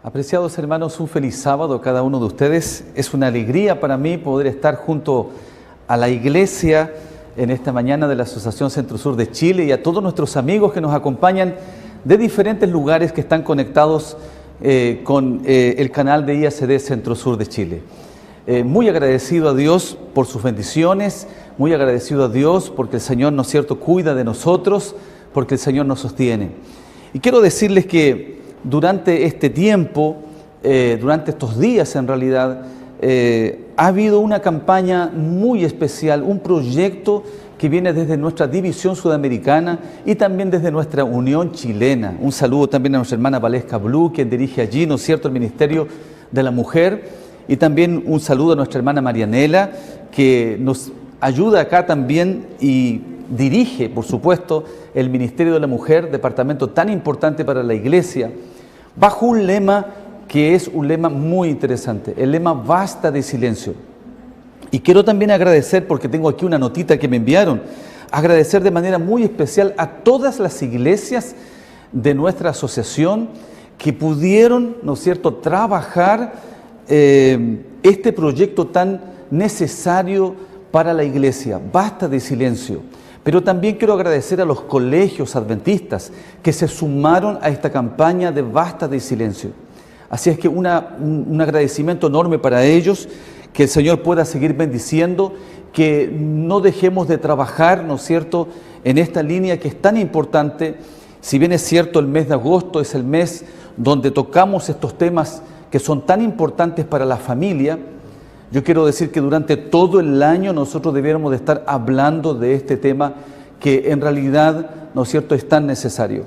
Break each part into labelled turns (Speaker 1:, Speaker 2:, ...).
Speaker 1: Apreciados hermanos, un feliz sábado a cada uno de ustedes. Es una alegría para mí poder estar junto a la iglesia en esta mañana de la Asociación Centro Sur de Chile y a todos nuestros amigos que nos acompañan de diferentes lugares que están conectados con el canal de IACD Centro Sur de Chile. Muy agradecido a Dios por sus bendiciones, muy agradecido a Dios porque el Señor, ¿no es cierto?, cuida de nosotros, porque el Señor nos sostiene. Y quiero decirles que durante este tiempo, durante estos días en realidad, ha habido una campaña muy especial, un proyecto que viene desde nuestra división sudamericana y también desde nuestra Unión Chilena. Un saludo también a nuestra hermana Valesca Blue, quien dirige allí, ¿no es cierto?, el Ministerio de la Mujer, y también un saludo a nuestra hermana Marianela, que nos ayuda acá también y dirige, por supuesto, el Ministerio de la Mujer, departamento tan importante para la Iglesia, bajo un lema que es un lema muy interesante, el lema Basta de Silencio. Y quiero también agradecer, porque tengo aquí una notita que me enviaron, agradecer de manera muy especial a todas las iglesias de nuestra asociación que pudieron, ¿no es cierto?, trabajar este proyecto tan necesario para la iglesia, Basta de Silencio. Pero también quiero agradecer a los colegios adventistas que se sumaron a esta campaña de Basta de Silencio. Así es que un agradecimiento enorme para ellos, que el Señor pueda seguir bendiciendo, que no dejemos de trabajar, ¿no es cierto?, en esta línea que es tan importante. Si bien es cierto, el mes de agosto es el mes donde tocamos estos temas que son tan importantes para la familia, yo quiero decir que durante todo el año nosotros debiéramos de estar hablando de este tema que en realidad, ¿no es cierto?, es tan necesario.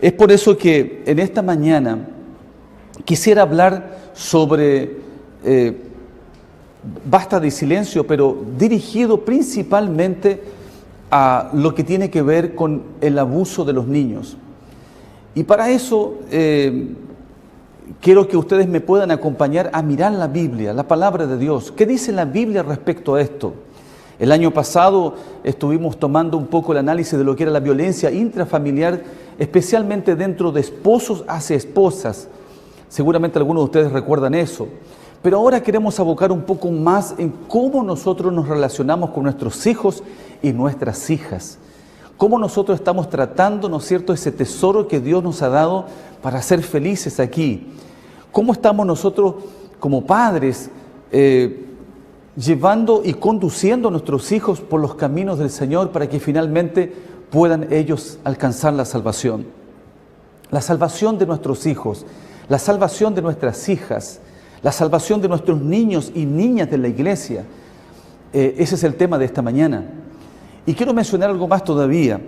Speaker 1: Es por eso que en esta mañana quisiera hablar sobre Basta de Silencio, pero dirigido principalmente a lo que tiene que ver con el abuso de los niños. Y para eso quiero que ustedes me puedan acompañar a mirar la Biblia, la palabra de Dios. ¿Qué dice la Biblia respecto a esto? El año pasado estuvimos tomando un poco el análisis de lo que era la violencia intrafamiliar, especialmente dentro de esposos hacia esposas. Seguramente algunos de ustedes recuerdan eso. Pero ahora queremos abocar un poco más en cómo nosotros nos relacionamos con nuestros hijos y nuestras hijas. Cómo nosotros estamos tratando, ¿no es cierto?, ese tesoro que Dios nos ha dado para ser felices aquí. Cómo estamos nosotros como padres llevando y conduciendo a nuestros hijos por los caminos del Señor para que finalmente puedan ellos alcanzar la salvación. La salvación de nuestros hijos, la salvación de nuestras hijas, la salvación de nuestros niños y niñas de la iglesia. Ese es el tema de esta mañana. Y quiero mencionar algo más todavía.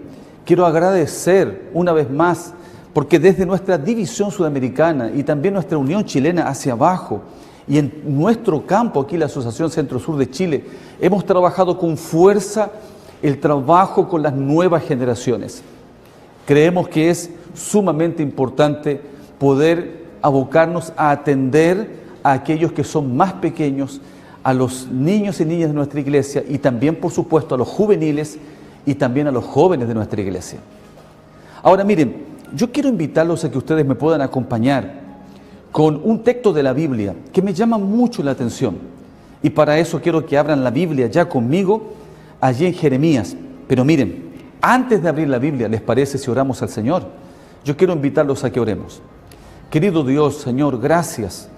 Speaker 1: Quiero agradecer una vez más, porque desde nuestra división sudamericana y también nuestra Unión Chilena hacia abajo, y en nuestro campo aquí, la Asociación Centro Sur de Chile, hemos trabajado con fuerza el trabajo con las nuevas generaciones. Creemos que es sumamente importante poder abocarnos a atender a aquellos que son más pequeños, a los niños y niñas de nuestra iglesia y también, por supuesto, a los juveniles y también a los jóvenes de nuestra iglesia. Ahora miren, yo quiero invitarlos a que ustedes me puedan acompañar con un texto de la Biblia que me llama mucho la atención. Y para eso quiero que abran la Biblia ya conmigo, allí en Jeremías. Pero miren, antes de abrir la Biblia, ¿les parece si oramos al Señor? Yo quiero invitarlos a que oremos. Querido Dios, Señor, gracias,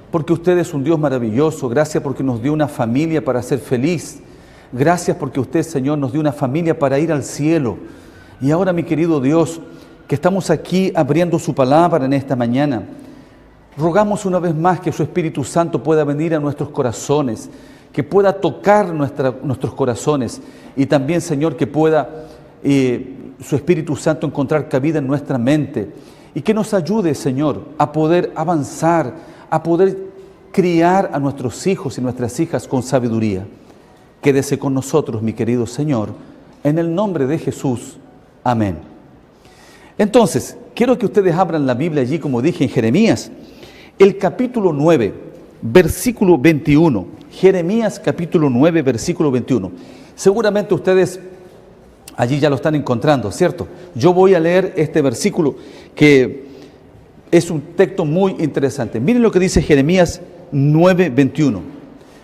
Speaker 1: porque usted es un Dios maravilloso. Gracias porque nos dio una familia para ser feliz. Gracias porque usted, Señor, nos dio una familia para ir al cielo. Y ahora, mi querido Dios, que estamos aquí abriendo su palabra en esta mañana, rogamos una vez más que su Espíritu Santo pueda venir a nuestros corazones, que pueda tocar nuestros corazones y también, Señor, que pueda su Espíritu Santo encontrar cabida en nuestra mente y que nos ayude, Señor, a poder avanzar, a poder criar a nuestros hijos y nuestras hijas con sabiduría. Quédese con nosotros, mi querido Señor, en el nombre de Jesús. Amén. Entonces, quiero que ustedes abran la Biblia allí, como dije, en Jeremías, el capítulo 9, versículo 21. Jeremías capítulo 9, versículo 21. Seguramente ustedes allí ya lo están encontrando, ¿cierto? Yo voy a leer este versículo que es un texto muy interesante. Miren lo que dice Jeremías 9:21.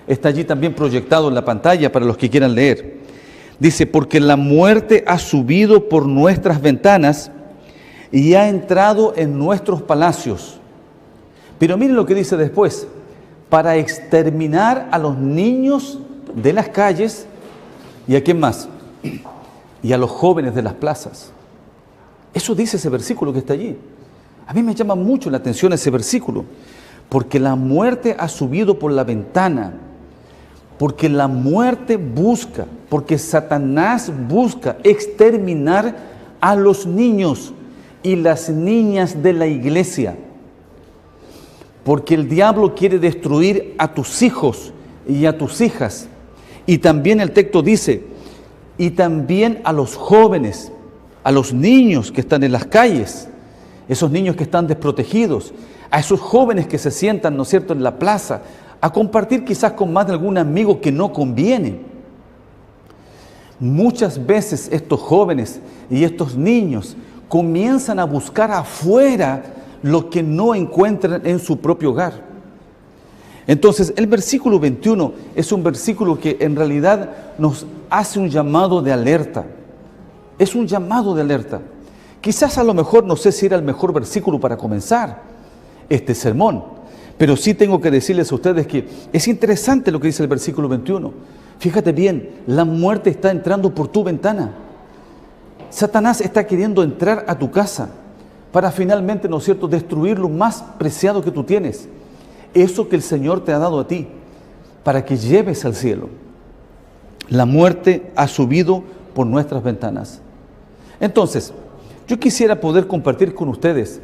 Speaker 1: Está allí también proyectado en la pantalla para los que quieran leer. Dice, porque la muerte ha subido por nuestras ventanas y ha entrado en nuestros palacios. Pero miren lo que dice después, para exterminar a los niños de las calles y a quién más, y a los jóvenes de las plazas. Eso dice ese versículo que está allí. A mí me llama mucho la atención ese versículo, porque la muerte ha subido por la ventana, porque la muerte busca, porque Satanás busca exterminar a los niños y las niñas de la iglesia, porque el diablo quiere destruir a tus hijos y a tus hijas. Y también el texto dice, y también a los jóvenes, a los niños que están en las calles, esos niños que están desprotegidos, a esos jóvenes que se sientan, ¿no es cierto?, en la plaza, a compartir quizás con más de algún amigo que no conviene. Muchas veces estos jóvenes y estos niños comienzan a buscar afuera lo que no encuentran en su propio hogar. Entonces, el versículo 21 es un versículo que en realidad nos hace un llamado de alerta. Es un llamado de alerta. Quizás a lo mejor, no sé si era el mejor versículo para comenzar este sermón, pero sí tengo que decirles a ustedes que es interesante lo que dice el versículo 21. Fíjate bien, la muerte está entrando por tu ventana. Satanás está queriendo entrar a tu casa para finalmente, ¿no es cierto?, destruir lo más preciado que tú tienes. Eso que el Señor te ha dado a ti, para que lleves al cielo. La muerte ha subido por nuestras ventanas. Entonces, yo quisiera poder compartir con ustedes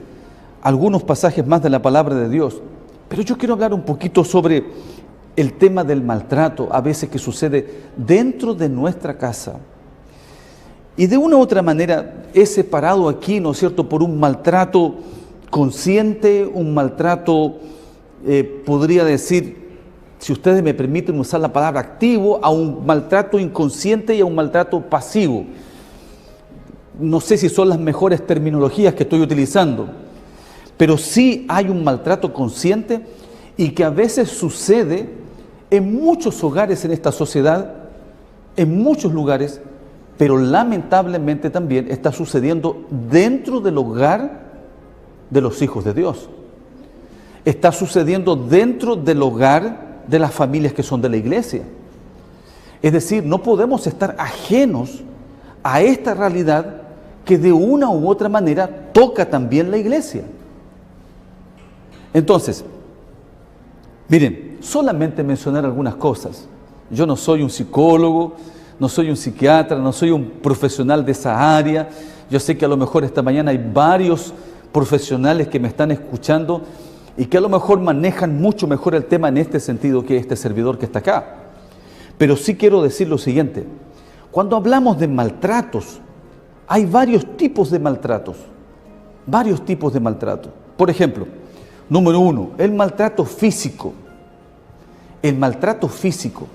Speaker 1: algunos pasajes más de la palabra de Dios, pero yo quiero hablar un poquito sobre el tema del maltrato, a veces que sucede dentro de nuestra casa. Y de una u otra manera he separado aquí, ¿no es cierto?, por un maltrato consciente, un maltrato, podría decir, si ustedes me permiten usar la palabra activo, a un maltrato inconsciente y a un maltrato pasivo. No sé si son las mejores terminologías que estoy utilizando, pero sí hay un maltrato consciente y que a veces sucede en muchos hogares en esta sociedad, en muchos lugares, pero lamentablemente también está sucediendo dentro del hogar de los hijos de Dios. Está sucediendo dentro del hogar de las familias que son de la iglesia. Es decir, no podemos estar ajenos a esta realidad que de una u otra manera toca también la iglesia. Entonces, miren, solamente mencionar algunas cosas. Yo no soy un psicólogo, no soy un psiquiatra, no soy un profesional de esa área. Yo sé que a lo mejor esta mañana hay varios profesionales que me están escuchando y que a lo mejor manejan mucho mejor el tema en este sentido que este servidor que está acá. Pero sí quiero decir lo siguiente: cuando hablamos de maltratos, hay varios tipos de maltratos. Varios tipos de maltrato. Por ejemplo, número 1, el maltrato físico. El maltrato físico.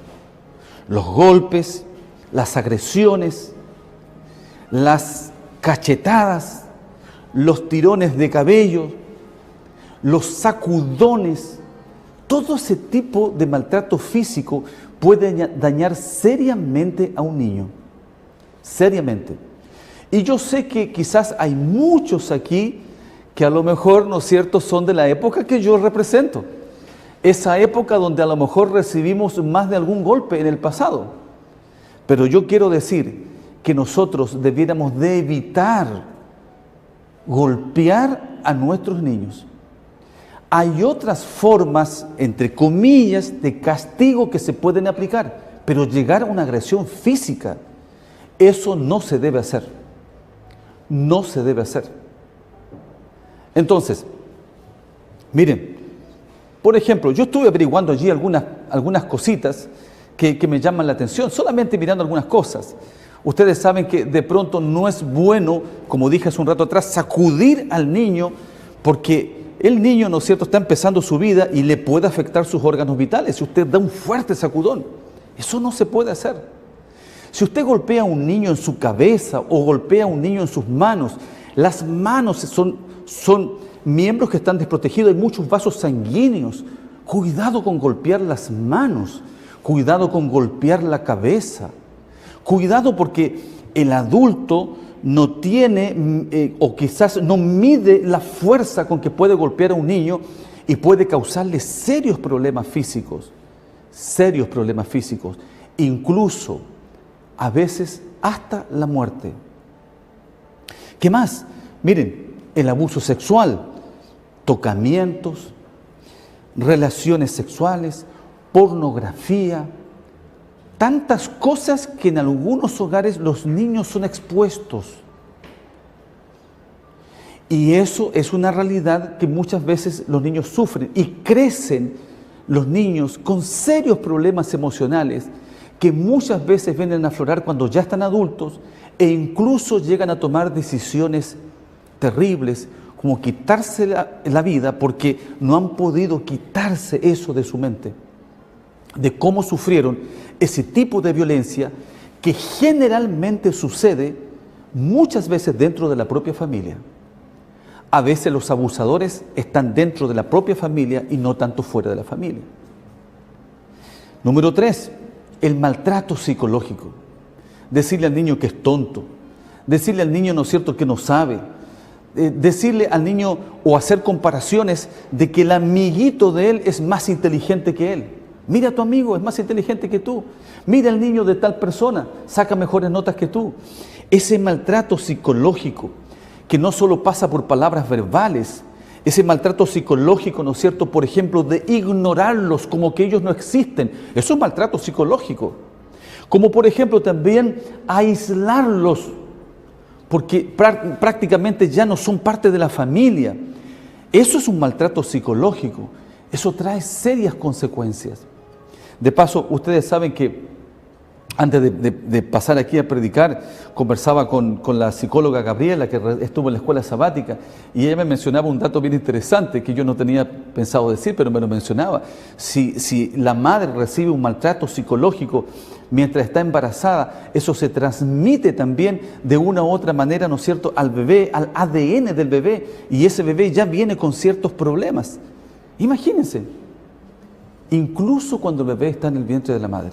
Speaker 1: Los golpes, las agresiones, las cachetadas, los tirones de cabello, los sacudones, todo ese tipo de maltrato físico puede dañar seriamente a un niño, seriamente. Y yo sé que quizás hay muchos aquí que a lo mejor, ¿no es cierto?, son de la época que yo represento, esa época donde a lo mejor recibimos más de algún golpe en el pasado. Pero yo quiero decir que nosotros debiéramos de evitar golpear a nuestros niños. Hay otras formas, entre comillas, de castigo que se pueden aplicar, pero llegar a una agresión física, eso no se debe hacer. No se debe hacer. Entonces, miren, por ejemplo, yo estuve averiguando allí algunas cositas que me llaman la atención, solamente mirando algunas cosas. Ustedes saben que de pronto no es bueno, como dije hace un rato atrás, sacudir al niño, porque el niño, ¿no es cierto?, está empezando su vida y le puede afectar sus órganos vitales. Si usted da un fuerte sacudón, eso no se puede hacer. Si usted golpea a un niño en su cabeza o golpea a un niño en sus manos, las manos son miembros que están desprotegidos, hay muchos vasos sanguíneos. Cuidado con golpear las manos, cuidado con golpear la cabeza. Cuidado porque el adulto no tiene o quizás no mide la fuerza con que puede golpear a un niño y puede causarle serios problemas físicos, incluso a veces hasta la muerte. ¿Qué más? Miren, el abuso sexual, tocamientos, relaciones sexuales, pornografía, tantas cosas que en algunos hogares los niños son expuestos. Y eso es una realidad que muchas veces los niños sufren y crecen los niños con serios problemas emocionales que muchas veces vienen a aflorar cuando ya están adultos e incluso llegan a tomar decisiones terribles como quitarse la vida porque no han podido quitarse eso de su mente, de cómo sufrieron ese tipo de violencia que generalmente sucede muchas veces dentro de la propia familia. A veces los abusadores están dentro de la propia familia y no tanto fuera de la familia. Número 3, el maltrato psicológico. Decirle al niño que es tonto, decirle al niño, ¿no es cierto?, que no sabe, decirle al niño o hacer comparaciones de que el amiguito de él es más inteligente que él. Mira a tu amigo, es más inteligente que tú. Mira al niño de tal persona, saca mejores notas que tú. Ese maltrato psicológico que no solo pasa por palabras verbales, ese maltrato psicológico, ¿no es cierto?, por ejemplo, de ignorarlos como que ellos no existen. Eso es un maltrato psicológico. Como por ejemplo también aislarlos, porque prácticamente ya no son parte de la familia. Eso es un maltrato psicológico. Eso trae serias consecuencias. De paso, ustedes saben que antes de pasar aquí a predicar, conversaba con la psicóloga Gabriela, que estuvo en la escuela sabática, y ella me mencionaba un dato bien interesante que yo no tenía pensado decir, pero me lo mencionaba. Si la madre recibe un maltrato psicológico mientras está embarazada, eso se transmite también de una u otra manera, ¿no es cierto?, al bebé, al ADN del bebé, y ese bebé ya viene con ciertos problemas. Imagínense, incluso cuando el bebé está en el vientre de la madre.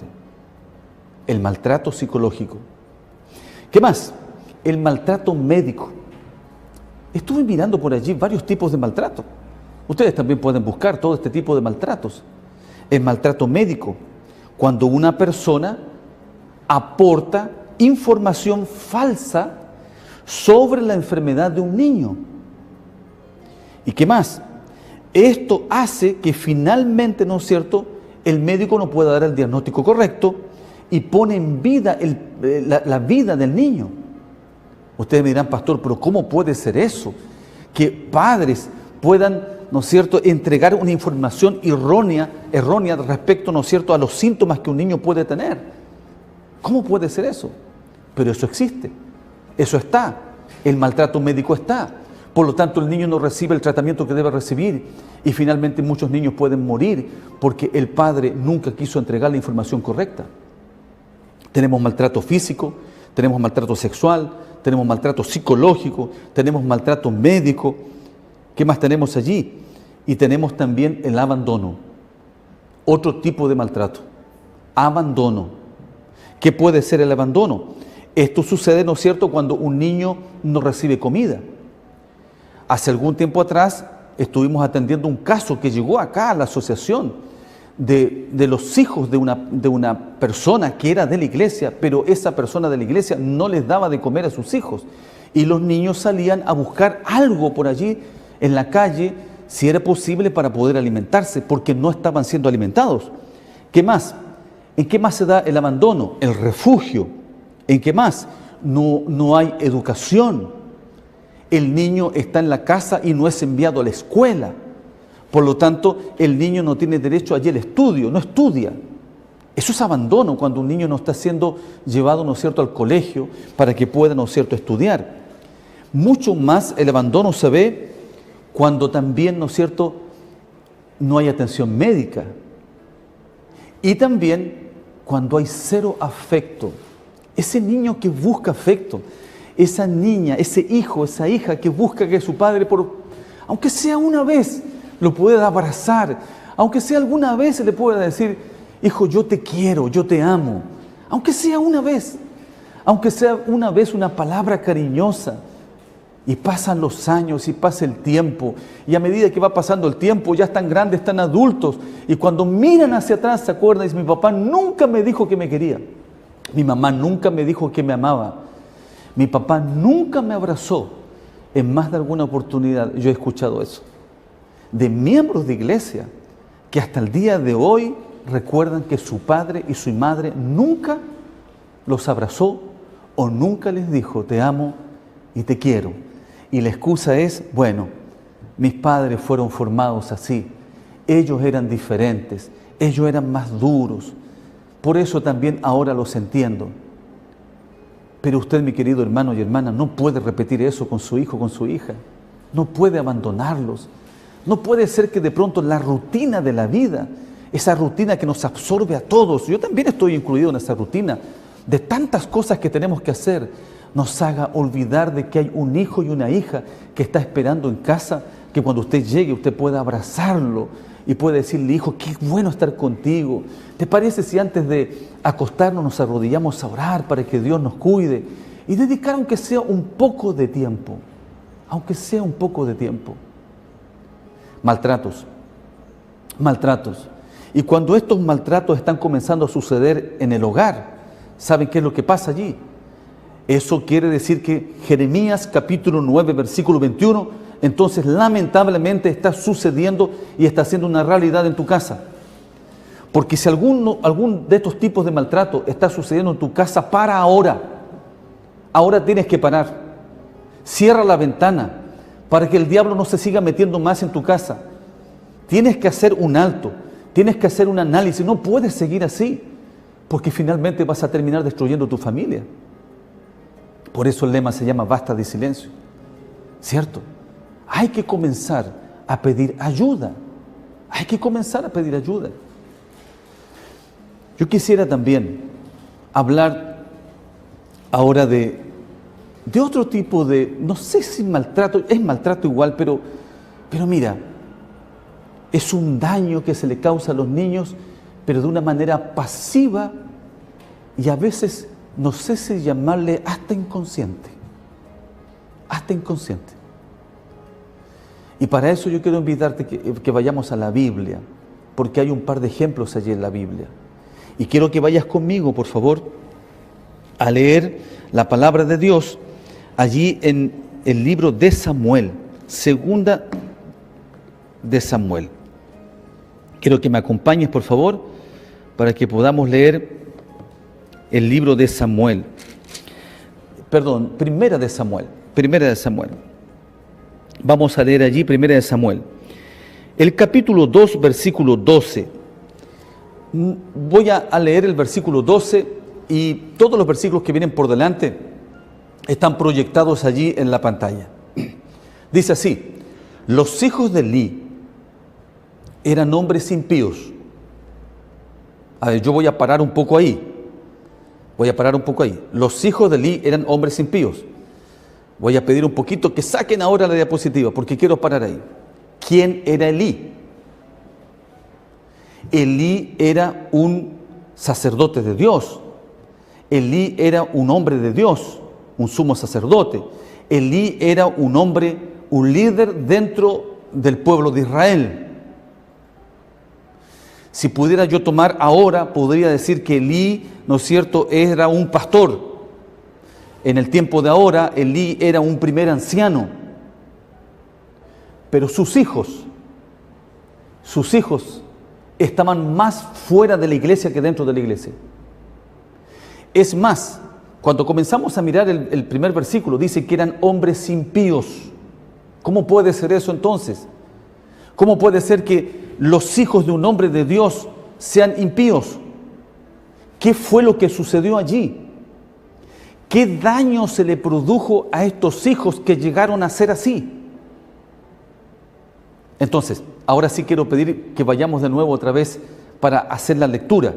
Speaker 1: El maltrato psicológico. ¿Qué más? El maltrato médico. Estuve mirando por allí varios tipos de maltrato. Ustedes también pueden buscar todo este tipo de maltratos. El maltrato médico, cuando una persona aporta información falsa sobre la enfermedad de un niño. ¿Y qué más? Esto hace que finalmente, ¿no es cierto?, el médico no pueda dar el diagnóstico correcto y pone en vida la vida del niño. Ustedes me dirán, pastor, pero ¿cómo puede ser eso? Que padres puedan, ¿no es cierto?, entregar una información errónea respecto, ¿no es cierto?, a los síntomas que un niño puede tener. ¿Cómo puede ser eso? Pero eso existe, eso está, el maltrato médico está. Por lo tanto, el niño no recibe el tratamiento que debe recibir y finalmente muchos niños pueden morir porque el padre nunca quiso entregar la información correcta. Tenemos maltrato físico, tenemos maltrato sexual, tenemos maltrato psicológico, tenemos maltrato médico. ¿Qué más tenemos allí? Y tenemos también el abandono, otro tipo de maltrato, abandono. ¿Qué puede ser el abandono? Esto sucede, ¿no es cierto?, cuando un niño no recibe comida. Hace algún tiempo atrás estuvimos atendiendo un caso que llegó acá a la asociación de los hijos de una persona que era de la iglesia, pero esa persona de la iglesia no les daba de comer a sus hijos. Y los niños salían a buscar algo por allí en la calle, si era posible, para poder alimentarse, porque no estaban siendo alimentados. ¿Qué más? ¿En qué más se da el abandono? El refugio. ¿En qué más? No hay educación. El niño está en la casa y no es enviado a la escuela. Por lo tanto, el niño no tiene derecho allí al estudio, no estudia. Eso es abandono, cuando un niño no está siendo llevado, ¿no es cierto?, al colegio para que pueda, ¿no es cierto?, estudiar. Mucho más el abandono se ve cuando también, ¿no es cierto?, no hay atención médica. Y también cuando hay cero afecto. Ese niño que busca afecto, esa niña, ese hijo, esa hija que busca que su padre, aunque sea una vez, lo pueda abrazar, aunque sea alguna vez le pueda decir, hijo, yo te quiero, yo te amo, aunque sea una vez una palabra cariñosa. Y pasan los años y pasa el tiempo, y a medida que va pasando el tiempo ya están grandes, están adultos, y cuando miran hacia atrás se acuerdan y dicen, mi papá nunca me dijo que me quería, mi mamá nunca me dijo que me amaba, mi papá nunca me abrazó. En más de alguna oportunidad yo he escuchado eso de miembros de iglesia que hasta el día de hoy recuerdan que su padre y su madre nunca los abrazó o nunca les dijo te amo y te quiero. Y la excusa es, bueno, mis padres fueron formados así, ellos eran diferentes, ellos eran más duros, por eso también ahora los entiendo. Pero usted, mi querido hermano y hermana, no puede repetir eso con su hijo, con su hija. No puede abandonarlos. No puede ser que de pronto la rutina de la vida, esa rutina que nos absorbe a todos, yo también estoy incluido en esa rutina, de tantas cosas que tenemos que hacer, nos haga olvidar de que hay un hijo y una hija que está esperando en casa, que cuando usted llegue usted pueda abrazarlo y pueda decirle, hijo, qué bueno estar contigo. ¿Te parece si antes de acostarnos nos arrodillamos a orar para que Dios nos cuide? Y dedicar aunque sea un poco de tiempo, aunque sea un poco de tiempo. Maltratos. Y cuando estos maltratos están comenzando a suceder en el hogar, ¿saben qué es lo que pasa allí? Eso quiere decir que Jeremías capítulo 9, versículo 21, entonces lamentablemente está sucediendo y está siendo una realidad en tu casa. Porque si algún de estos tipos de maltrato está sucediendo en tu casa, para ahora. Ahora tienes que parar. Cierra la ventana para que el diablo no se siga metiendo más en tu casa. Tienes que hacer un alto, tienes que hacer un análisis. No puedes seguir así, porque finalmente vas a terminar destruyendo tu familia. Por eso el lema se llama basta de silencio, ¿cierto? Hay que comenzar a pedir ayuda. Hay que comenzar a pedir ayuda. Yo quisiera también hablar ahora de otro tipo de, no sé si maltrato, es maltrato igual, pero mira, es un daño que se le causa a los niños, pero de una manera pasiva y a veces, no sé si llamarle hasta inconsciente. Hasta inconsciente. Y para eso yo quiero invitarte que vayamos a la Biblia, porque hay un par de ejemplos allí en la Biblia. Y quiero que vayas conmigo, por favor, a leer la palabra de Dios allí en el libro de Samuel, segunda de Samuel. Quiero que me acompañes, por favor, para que podamos leer el libro de Samuel. Perdón, primera de Samuel. Vamos a leer allí primera de Samuel. El capítulo 2, versículo 12. Voy a leer el versículo 12 y todos los versículos que vienen por delante están proyectados allí en la pantalla. Dice así: los hijos de Elí eran hombres impíos. A ver, yo voy a parar un poco ahí. Los hijos de Elí eran hombres impíos. Voy a pedir un poquito que saquen ahora la diapositiva porque quiero parar ahí. ¿Quién era Elí? Elí era un sacerdote de Dios. Elí era un hombre de Dios, un sumo sacerdote. Elí era un hombre, un líder dentro del pueblo de Israel. Si pudiera yo tomar ahora, podría decir que Elí, ¿no es cierto?, era un pastor. En el tiempo de ahora, Elí era un primer anciano. Pero sus hijos estaban más fuera de la iglesia que dentro de la iglesia. Es más, cuando comenzamos a mirar el primer versículo, dice que eran hombres impíos. ¿Cómo puede ser eso entonces? ¿Cómo puede ser que los hijos de un hombre de Dios sean impíos? ¿Qué fue lo que sucedió allí? ¿Qué daño se le produjo a estos hijos que llegaron a ser así? Entonces, ahora sí quiero pedir que vayamos de nuevo otra vez para hacer la lectura.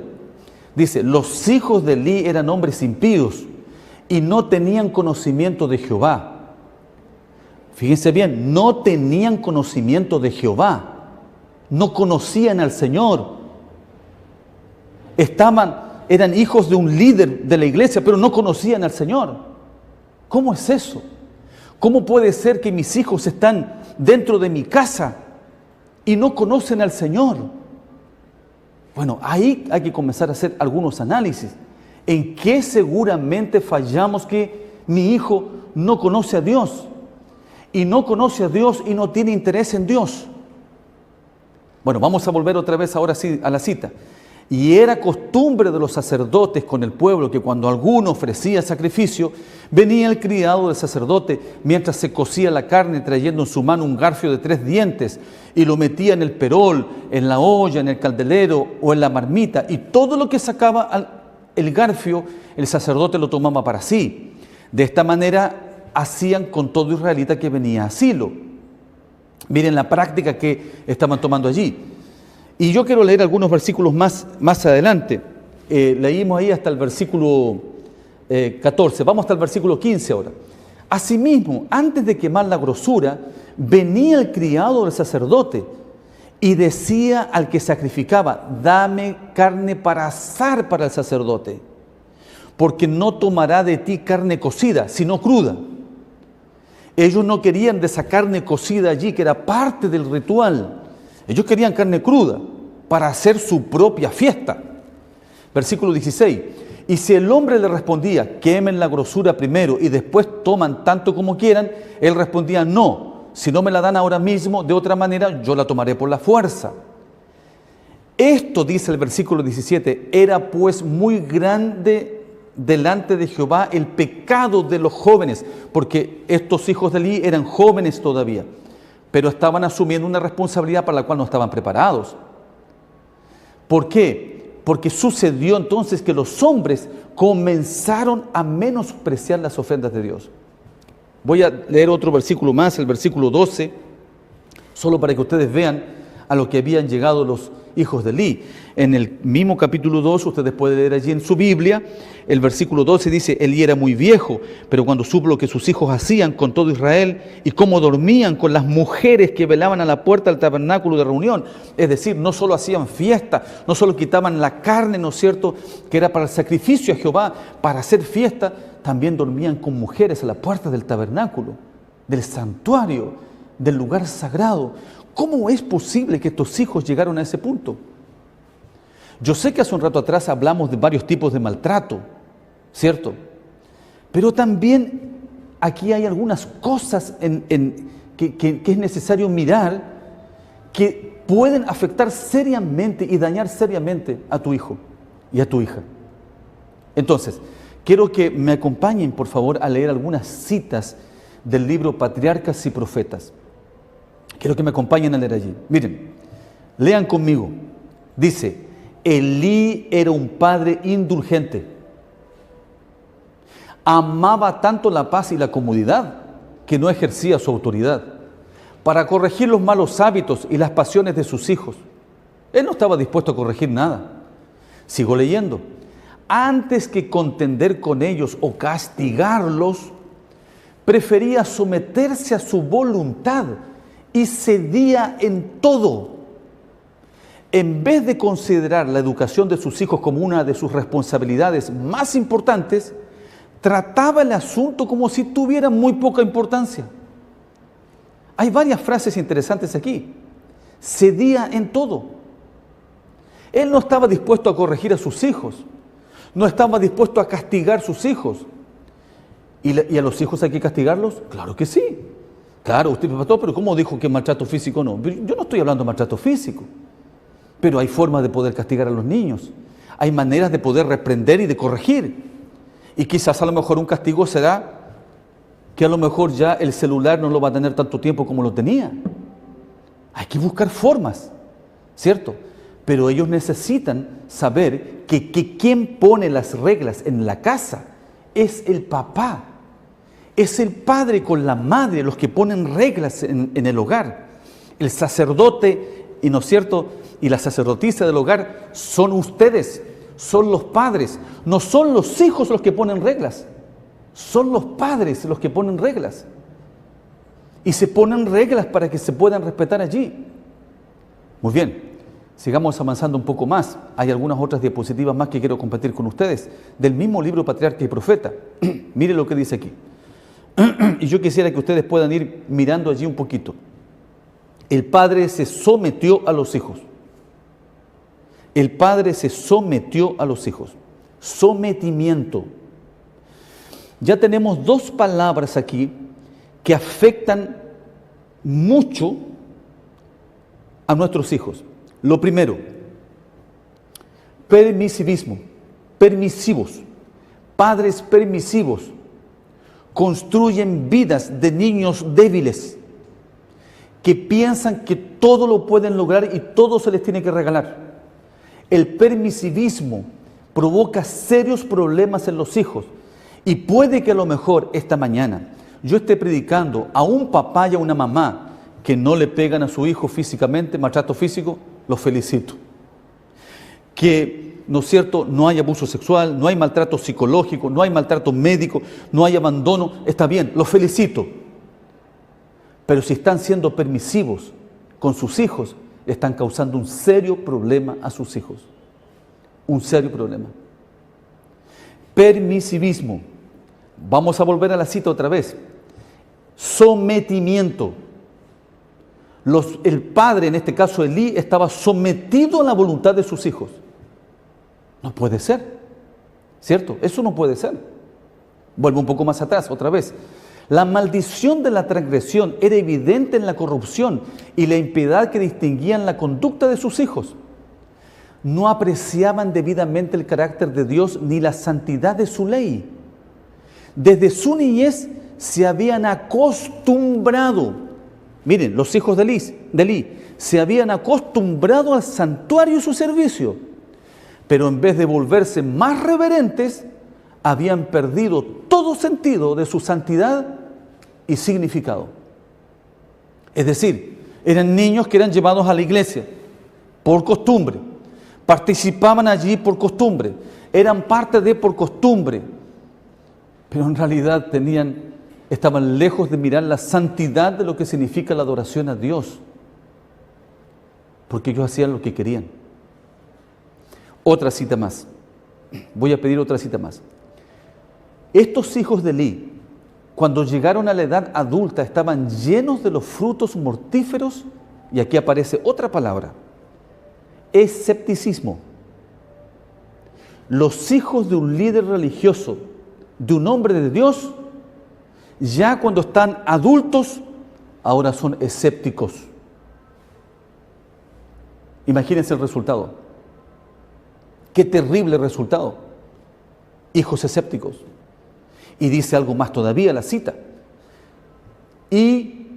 Speaker 1: Dice, los hijos de Elí eran hombres impíos y no tenían conocimiento de Jehová. Fíjense bien, no tenían conocimiento de Jehová, no conocían al Señor. Eran hijos de un líder de la iglesia, pero no conocían al Señor. ¿Cómo es eso? ¿Cómo puede ser que mis hijos están dentro de mi casa y no conocen al Señor? Bueno, ahí hay que comenzar a hacer algunos análisis. ¿En qué seguramente fallamos que mi hijo no conoce a Dios? Y no conoce a Dios y no tiene interés en Dios. Bueno, vamos a volver otra vez ahora sí a la cita. Y era costumbre de los sacerdotes con el pueblo que cuando alguno ofrecía sacrificio, venía el criado del sacerdote mientras se cocía la carne, trayendo en su mano un garfio de 3 dientes y lo metía en el perol, en la olla, en el candelero o en la marmita, y todo lo que sacaba el garfio, el sacerdote lo tomaba para sí. De esta manera hacían con todo israelita que venía a Silo. Miren la práctica que estaban tomando allí. Y yo quiero leer algunos versículos más adelante. Leímos ahí hasta el versículo 14. Vamos hasta el versículo 15 ahora. Asimismo, antes de quemar la grosura, venía el criado del sacerdote y decía al que sacrificaba: dame carne para asar para el sacerdote, porque no tomará de ti carne cocida, sino cruda. Ellos no querían de esa carne cocida allí, que era parte del ritual. Ellos querían carne cruda para hacer su propia fiesta. Versículo 16. Y si el hombre le respondía: quemen la grosura primero y después toman tanto como quieran, él respondía: no, si no me la dan ahora mismo, de otra manera yo la tomaré por la fuerza. Esto, dice el versículo 17, era pues muy grande delante de Jehová el pecado de los jóvenes, porque estos hijos de Elí eran jóvenes todavía, pero estaban asumiendo una responsabilidad para la cual no estaban preparados. ¿Por qué? Porque sucedió entonces que los hombres comenzaron a menospreciar las ofrendas de Dios. Voy a leer otro versículo más, el versículo 12, solo para que ustedes vean a lo que habían llegado los hijos de Elí. En el mismo capítulo 2, ustedes pueden leer allí en su Biblia, el versículo 12 dice: Elí era muy viejo, pero cuando supo lo que sus hijos hacían con todo Israel y cómo dormían con las mujeres que velaban a la puerta del tabernáculo de reunión, es decir, no solo hacían fiesta, no solo quitaban la carne, ¿no es cierto?, que era para el sacrificio a Jehová, para hacer fiesta, también dormían con mujeres a la puerta del tabernáculo, del santuario, del lugar sagrado. ¿Cómo es posible que estos hijos llegaron a ese punto? Yo sé que hace un rato atrás hablamos de varios tipos de maltrato, ¿cierto? Pero también aquí hay algunas cosas que es necesario mirar, que pueden afectar seriamente y dañar seriamente a tu hijo y a tu hija. Entonces, quiero que me acompañen, por favor, a leer algunas citas del libro Patriarcas y Profetas. Quiero que me acompañen a leer allí. Miren, lean conmigo. Dice: Elí era un padre indulgente. Amaba tanto la paz y la comodidad que no ejercía su autoridad para corregir los malos hábitos y las pasiones de sus hijos. Él no estaba dispuesto a corregir nada. Sigo leyendo. Antes que contender con ellos o castigarlos, prefería someterse a su voluntad y cedía en todo. En vez de considerar la educación de sus hijos como una de sus responsabilidades más importantes, trataba el asunto como si tuviera muy poca importancia. Hay varias frases interesantes aquí. Cedía en todo. Él no estaba dispuesto a corregir a sus hijos, no estaba dispuesto a castigar a sus hijos. ¿Y a los hijos hay que castigarlos? Claro que sí. Claro, usted me pasó, pero ¿cómo dijo que maltrato físico no? Yo no estoy hablando de maltrato físico, pero hay formas de poder castigar a los niños. Hay maneras de poder reprender y de corregir. Y quizás a lo mejor un castigo será que a lo mejor ya el celular no lo va a tener tanto tiempo como lo tenía. Hay que buscar formas, ¿cierto? Pero ellos necesitan saber que quien pone las reglas en la casa es el papá. Es el padre con la madre los que ponen reglas en el hogar. El sacerdote, y no es cierto, y la sacerdotisa del hogar son ustedes, son los padres. No son los hijos los que ponen reglas, son los padres los que ponen reglas. y se ponen reglas para que se puedan respetar allí. Muy bien, sigamos avanzando un poco más. Hay algunas otras diapositivas más que quiero compartir con ustedes, del mismo libro Patriarca y Profeta. Mire lo que dice aquí. Y yo quisiera que ustedes puedan ir mirando allí un poquito. El padre se sometió a los hijos. El padre se sometió a los hijos. Sometimiento. Ya tenemos dos palabras aquí que afectan mucho a nuestros hijos. Lo primero, permisivismo, permisivos. Padres permisivos construyen vidas de niños débiles que piensan que todo lo pueden lograr y todo se les tiene que regalar. El permisivismo provoca serios problemas en los hijos y puede que a lo mejor esta mañana yo esté predicando a un papá y a una mamá que no le pegan a su hijo físicamente, maltrato físico, los felicito. Que, ¿no es cierto?, no hay abuso sexual, no hay maltrato psicológico, no hay maltrato médico, no hay abandono, está bien, los felicito. Pero si están siendo permisivos con sus hijos, están causando un serio problema a sus hijos. Un serio problema. Permisivismo. Vamos a volver a la cita otra vez. Sometimiento. El padre, en este caso Elí, estaba sometido a la voluntad de sus hijos. No puede ser, ¿cierto? Eso no puede ser. Vuelvo un poco más atrás, otra vez. La maldición de la transgresión era evidente en la corrupción y la impiedad que distinguían la conducta de sus hijos. No apreciaban debidamente el carácter de Dios ni la santidad de su ley. Desde su niñez se habían acostumbrado, miren, los hijos de Elí se habían acostumbrado al santuario y su servicio, pero en vez de volverse más reverentes, habían perdido todo sentido de su santidad y significado. Es decir, eran niños que eran llevados a la iglesia por costumbre, participaban allí por costumbre, eran parte de por costumbre, pero en realidad estaban lejos de mirar la santidad de lo que significa la adoración a Dios, porque ellos hacían lo que querían. Otra cita más. Voy a pedir otra cita más. Estos hijos de Elí, cuando llegaron a la edad adulta, estaban llenos de los frutos mortíferos, y aquí aparece otra palabra, escepticismo. Los hijos de un líder religioso, de un hombre de Dios, ya cuando están adultos, ahora son escépticos. Imagínense el resultado. Qué terrible resultado. Hijos escépticos. Y dice algo más todavía la cita. Y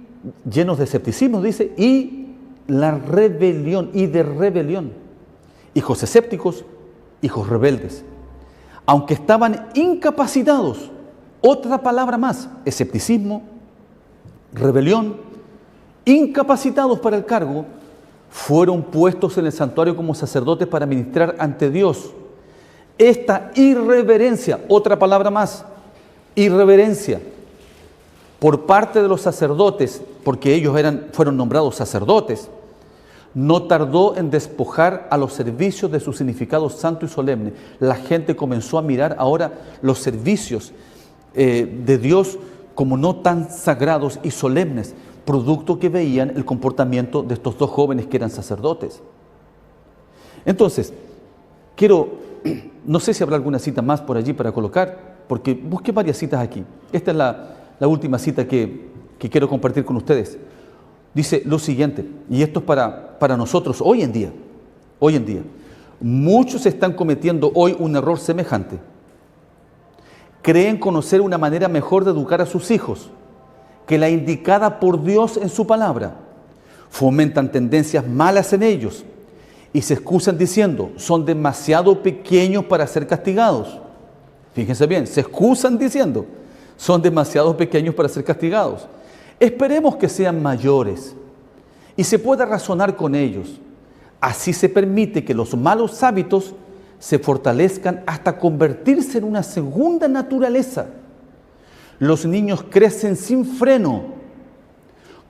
Speaker 1: llenos de escepticismo, dice, y la rebelión, y de rebelión. Hijos escépticos, hijos rebeldes. Aunque estaban incapacitados, otra palabra más, escepticismo, rebelión, incapacitados para el cargo, fueron puestos en el santuario como sacerdotes para ministrar ante Dios. Esta irreverencia, otra palabra más, irreverencia, por parte de los sacerdotes, porque ellos fueron nombrados sacerdotes, no tardó en despojar a los servicios de su significado santo y solemne. La gente comenzó a mirar ahora los servicios de Dios como no tan sagrados y solemnes, producto que veían el comportamiento de estos dos jóvenes que eran sacerdotes. Entonces, no sé si habrá alguna cita más por allí para colocar, porque busqué varias citas aquí. Esta es la última cita que quiero compartir con ustedes. Dice lo siguiente, y esto es para nosotros hoy en día. Hoy en día, muchos están cometiendo hoy un error semejante. Creen conocer una manera mejor de educar a sus hijos que la indicada por Dios en su palabra. Fomentan tendencias malas en ellos y se excusan diciendo, son demasiado pequeños para ser castigados. Fíjense bien, se excusan diciendo, son demasiado pequeños para ser castigados. Esperemos que sean mayores y se pueda razonar con ellos. Así se permite que los malos hábitos se fortalezcan hasta convertirse en una segunda naturaleza. Los niños crecen sin freno,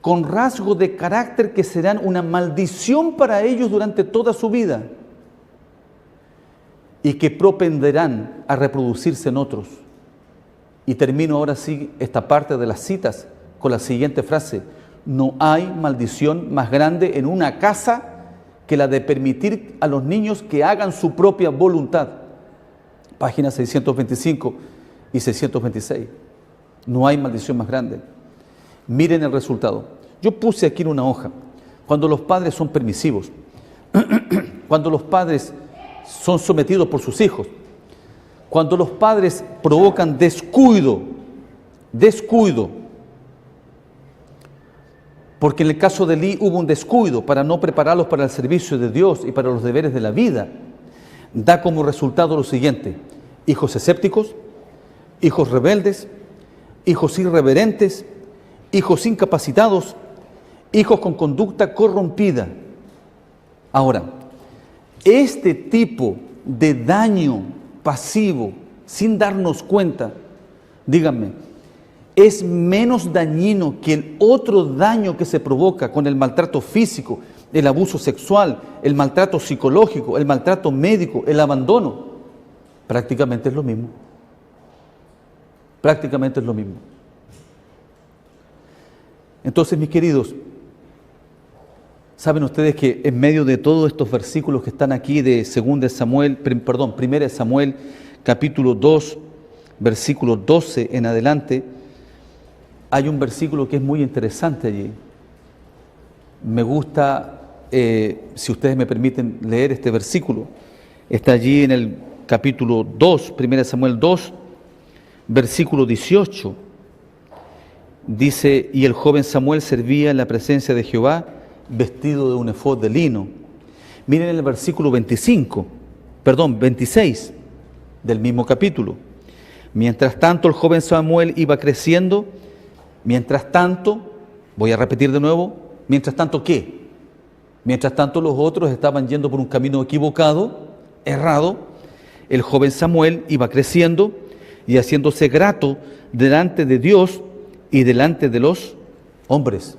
Speaker 1: con rasgos de carácter que serán una maldición para ellos durante toda su vida y que propenderán a reproducirse en otros. Y termino ahora sí esta parte de las citas con la siguiente frase: no hay maldición más grande en una casa que la de permitir a los niños que hagan su propia voluntad. Páginas 625 y 626. No hay maldición más grande. Miren el resultado. Yo puse aquí en una hoja, cuando los padres son permisivos, cuando los padres son sometidos por sus hijos, cuando los padres provocan descuido, porque en el caso de Elí hubo un descuido para no prepararlos para el servicio de Dios y para los deberes de la vida, da como resultado lo siguiente: hijos escépticos, hijos rebeldes, hijos irreverentes, hijos incapacitados, hijos con conducta corrompida. Ahora, este tipo de daño pasivo, sin darnos cuenta, díganme, ¿es menos dañino que el otro daño que se provoca con el maltrato físico, el abuso sexual, el maltrato psicológico, el maltrato médico, el abandono? Prácticamente es lo mismo. Prácticamente es lo mismo. Entonces, mis queridos, saben ustedes que en medio de todos estos versículos que están aquí de 1 Samuel, capítulo 2, versículo 12 en adelante, hay un versículo que es muy interesante allí. Me gusta, si ustedes me permiten leer este versículo. Está allí en el capítulo 2, 1 Samuel 2, versículo 18. Dice: y el joven Samuel servía en la presencia de Jehová vestido de un efod de lino. Miren el versículo 26 del mismo capítulo. Mientras tanto el joven Samuel iba creciendo. Mientras tanto, voy a repetir de nuevo, mientras tanto, ¿qué? Mientras tanto los otros estaban yendo por un camino equivocado, errado. El joven Samuel iba creciendo y haciéndose grato delante de Dios y delante de los hombres.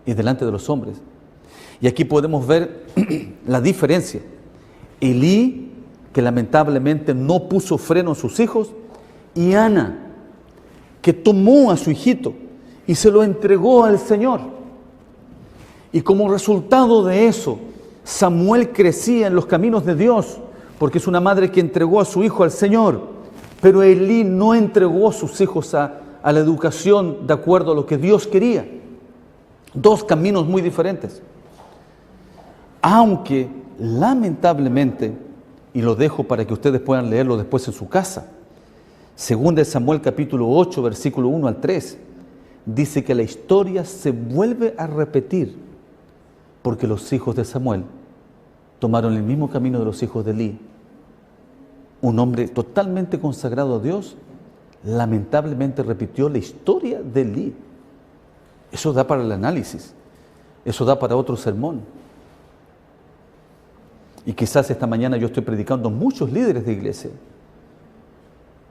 Speaker 1: Y delante de los hombres. Y aquí podemos ver la diferencia. Elí, que lamentablemente no puso freno a sus hijos, y Ana, que tomó a su hijito y se lo entregó al Señor. Y como resultado de eso, Samuel crecía en los caminos de Dios, porque es una madre que entregó a su hijo al Señor. Pero Elí no entregó a sus hijos a la educación de acuerdo a lo que Dios quería. Dos caminos muy diferentes. Aunque lamentablemente, y lo dejo para que ustedes puedan leerlo después en su casa, 2 Samuel capítulo 8, versículo 1 al 3, dice que la historia se vuelve a repetir porque los hijos de Samuel tomaron el mismo camino de los hijos de Elí. Un hombre totalmente consagrado a Dios, lamentablemente repitió la historia de Elí. Eso da para el análisis, eso da para otro sermón. Y quizás esta mañana yo estoy predicando a muchos líderes de iglesia.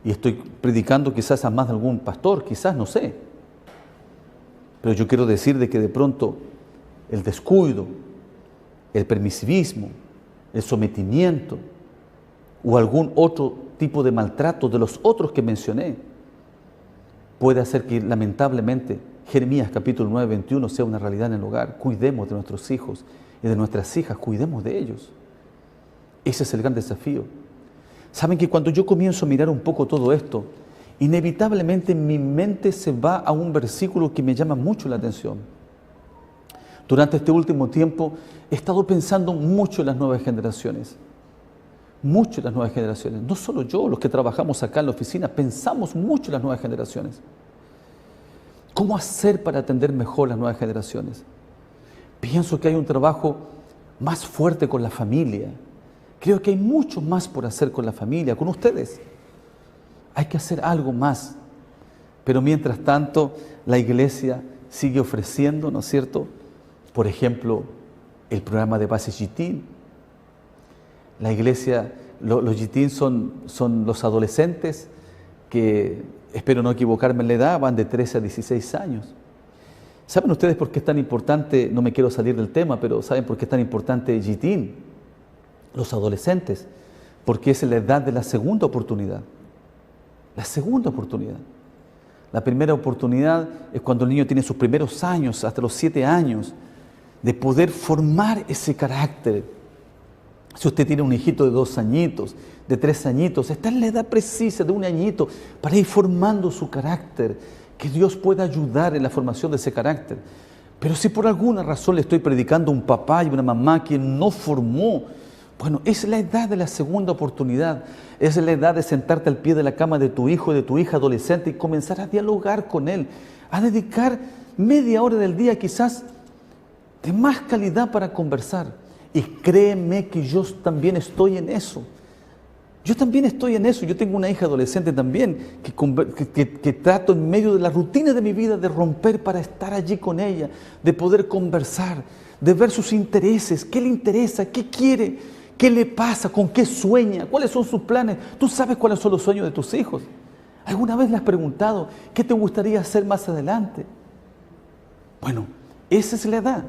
Speaker 1: Y estoy predicando quizás a más de algún pastor, quizás, no sé. Pero yo quiero decir de que de pronto el descuido, el permisivismo, el sometimiento o algún otro tipo de maltrato de los otros que mencioné puede hacer que lamentablemente Jeremías capítulo 9, 21 sea una realidad en el hogar. Cuidemos de nuestros hijos y de nuestras hijas, cuidemos de ellos. Ese es el gran desafío. Saben que cuando yo comienzo a mirar un poco todo esto, inevitablemente mi mente se va a un versículo que me llama mucho la atención. Durante este último tiempo he estado pensando mucho en las nuevas generaciones. Mucho en las nuevas generaciones. No solo yo, los que trabajamos acá en la oficina, pensamos mucho en las nuevas generaciones. ¿Cómo hacer para atender mejor las nuevas generaciones? Pienso que hay un trabajo más fuerte con la familia. Creo que hay mucho más por hacer con la familia, con ustedes. Hay que hacer algo más. Pero mientras tanto, la iglesia sigue ofreciendo, ¿no es cierto? Por ejemplo, el programa de base Yitín. La iglesia, los Yitín son los adolescentes que, espero no equivocarme en la edad, van de 13 a 16 años. ¿Saben ustedes por qué es tan importante? No me quiero salir del tema, pero ¿saben por qué es tan importante Yitín? Los adolescentes, porque es la edad de la segunda oportunidad. La segunda oportunidad. La primera oportunidad es cuando el niño tiene sus primeros años, hasta los 7 años, de poder formar ese carácter. Si usted tiene un hijito de 2 añitos, de 3 añitos, está en la edad precisa de 1 añito para ir formando su carácter, que Dios pueda ayudar en la formación de ese carácter. Pero si por alguna razón le estoy predicando a un papá y una mamá que no formó, bueno, es la edad de la segunda oportunidad, es la edad de sentarte al pie de la cama de tu hijo y de tu hija adolescente y comenzar a dialogar con él, a dedicar media hora del día quizás de más calidad para conversar. Y créeme que yo también estoy en eso. Yo también estoy en eso. Yo tengo una hija adolescente también que trato en medio de la rutina de mi vida de romper para estar allí con ella, de poder conversar, de ver sus intereses, qué le interesa, qué quiere, qué le pasa, con qué sueña, cuáles son sus planes. Tú sabes cuáles son los sueños de tus hijos. ¿Alguna vez le has preguntado qué te gustaría hacer más adelante? Bueno, esa es la edad.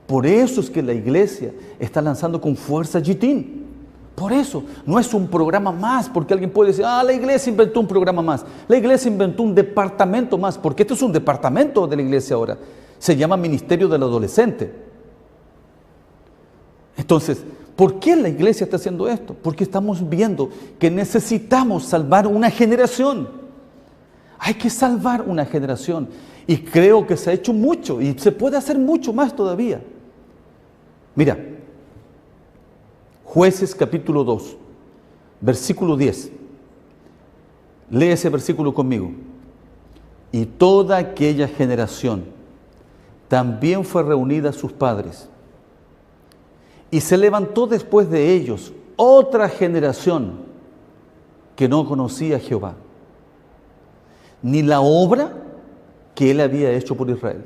Speaker 1: Por eso es que la iglesia está lanzando con fuerza Yitín. Por eso, no es un programa más, porque alguien puede decir, la iglesia inventó un programa más, la iglesia inventó un departamento más, porque esto es un departamento de la iglesia ahora, se llama Ministerio del Adolescente. Entonces, ¿por qué la iglesia está haciendo esto? Porque estamos viendo que necesitamos salvar una generación. Hay que salvar una generación, y creo que se ha hecho mucho, y se puede hacer mucho más todavía. Mira, Jueces capítulo 2, versículo 10. Lee ese versículo conmigo. Y toda aquella generación también fue reunida a sus padres. Y se levantó después de ellos otra generación que no conocía a Jehová, ni la obra que él había hecho por Israel.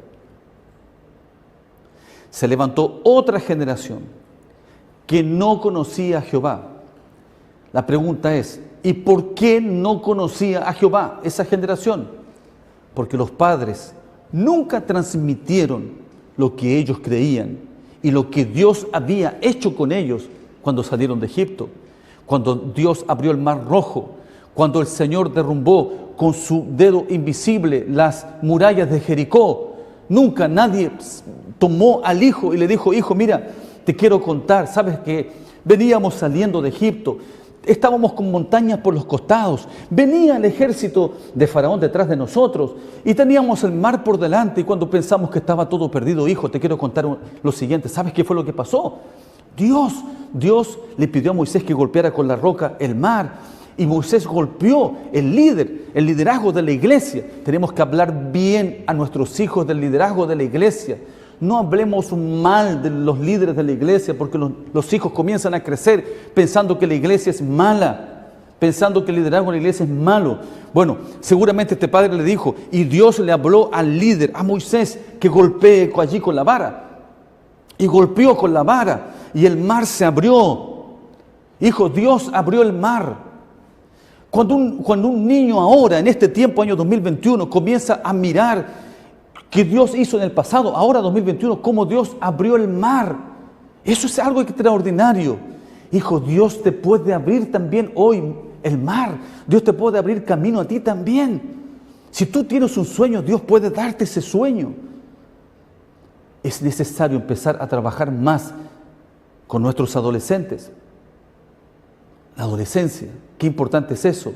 Speaker 1: Se levantó otra generación que no conocía a Jehová. La pregunta es, ¿y por qué no conocía a Jehová esa generación? Porque los padres nunca transmitieron lo que ellos creían y lo que Dios había hecho con ellos cuando salieron de Egipto, cuando Dios abrió el mar rojo, cuando el Señor derrumbó con su dedo invisible las murallas de Jericó. Nunca nadie tomó al hijo y le dijo, hijo, mira, te quiero contar, sabes que veníamos saliendo de Egipto, estábamos con montañas por los costados, venía el ejército de Faraón detrás de nosotros y teníamos el mar por delante, y cuando pensamos que estaba todo perdido, hijo, te quiero contar lo siguiente. ¿Sabes qué fue lo que pasó? Dios le pidió a Moisés que golpeara con la roca el mar, y Moisés golpeó el liderazgo de la iglesia. Tenemos que hablar bien a nuestros hijos del liderazgo de la iglesia. No hablemos mal de los líderes de la iglesia, porque los hijos comienzan a crecer pensando que la iglesia es mala, pensando que el liderazgo de la iglesia es malo. Bueno, seguramente este padre le dijo, y Dios le habló al líder, a Moisés, que golpee allí con la vara. Y golpeó con la vara, y el mar se abrió. Hijo, Dios abrió el mar. Cuando un niño ahora, en este tiempo, año 2021, comienza a mirar que Dios hizo en el pasado, ahora 2021, cómo Dios abrió el mar. Eso es algo extraordinario. Hijo, Dios te puede abrir también hoy el mar. Dios te puede abrir camino a ti también. Si tú tienes un sueño, Dios puede darte ese sueño. Es necesario empezar a trabajar más con nuestros adolescentes. La adolescencia, qué importante es eso.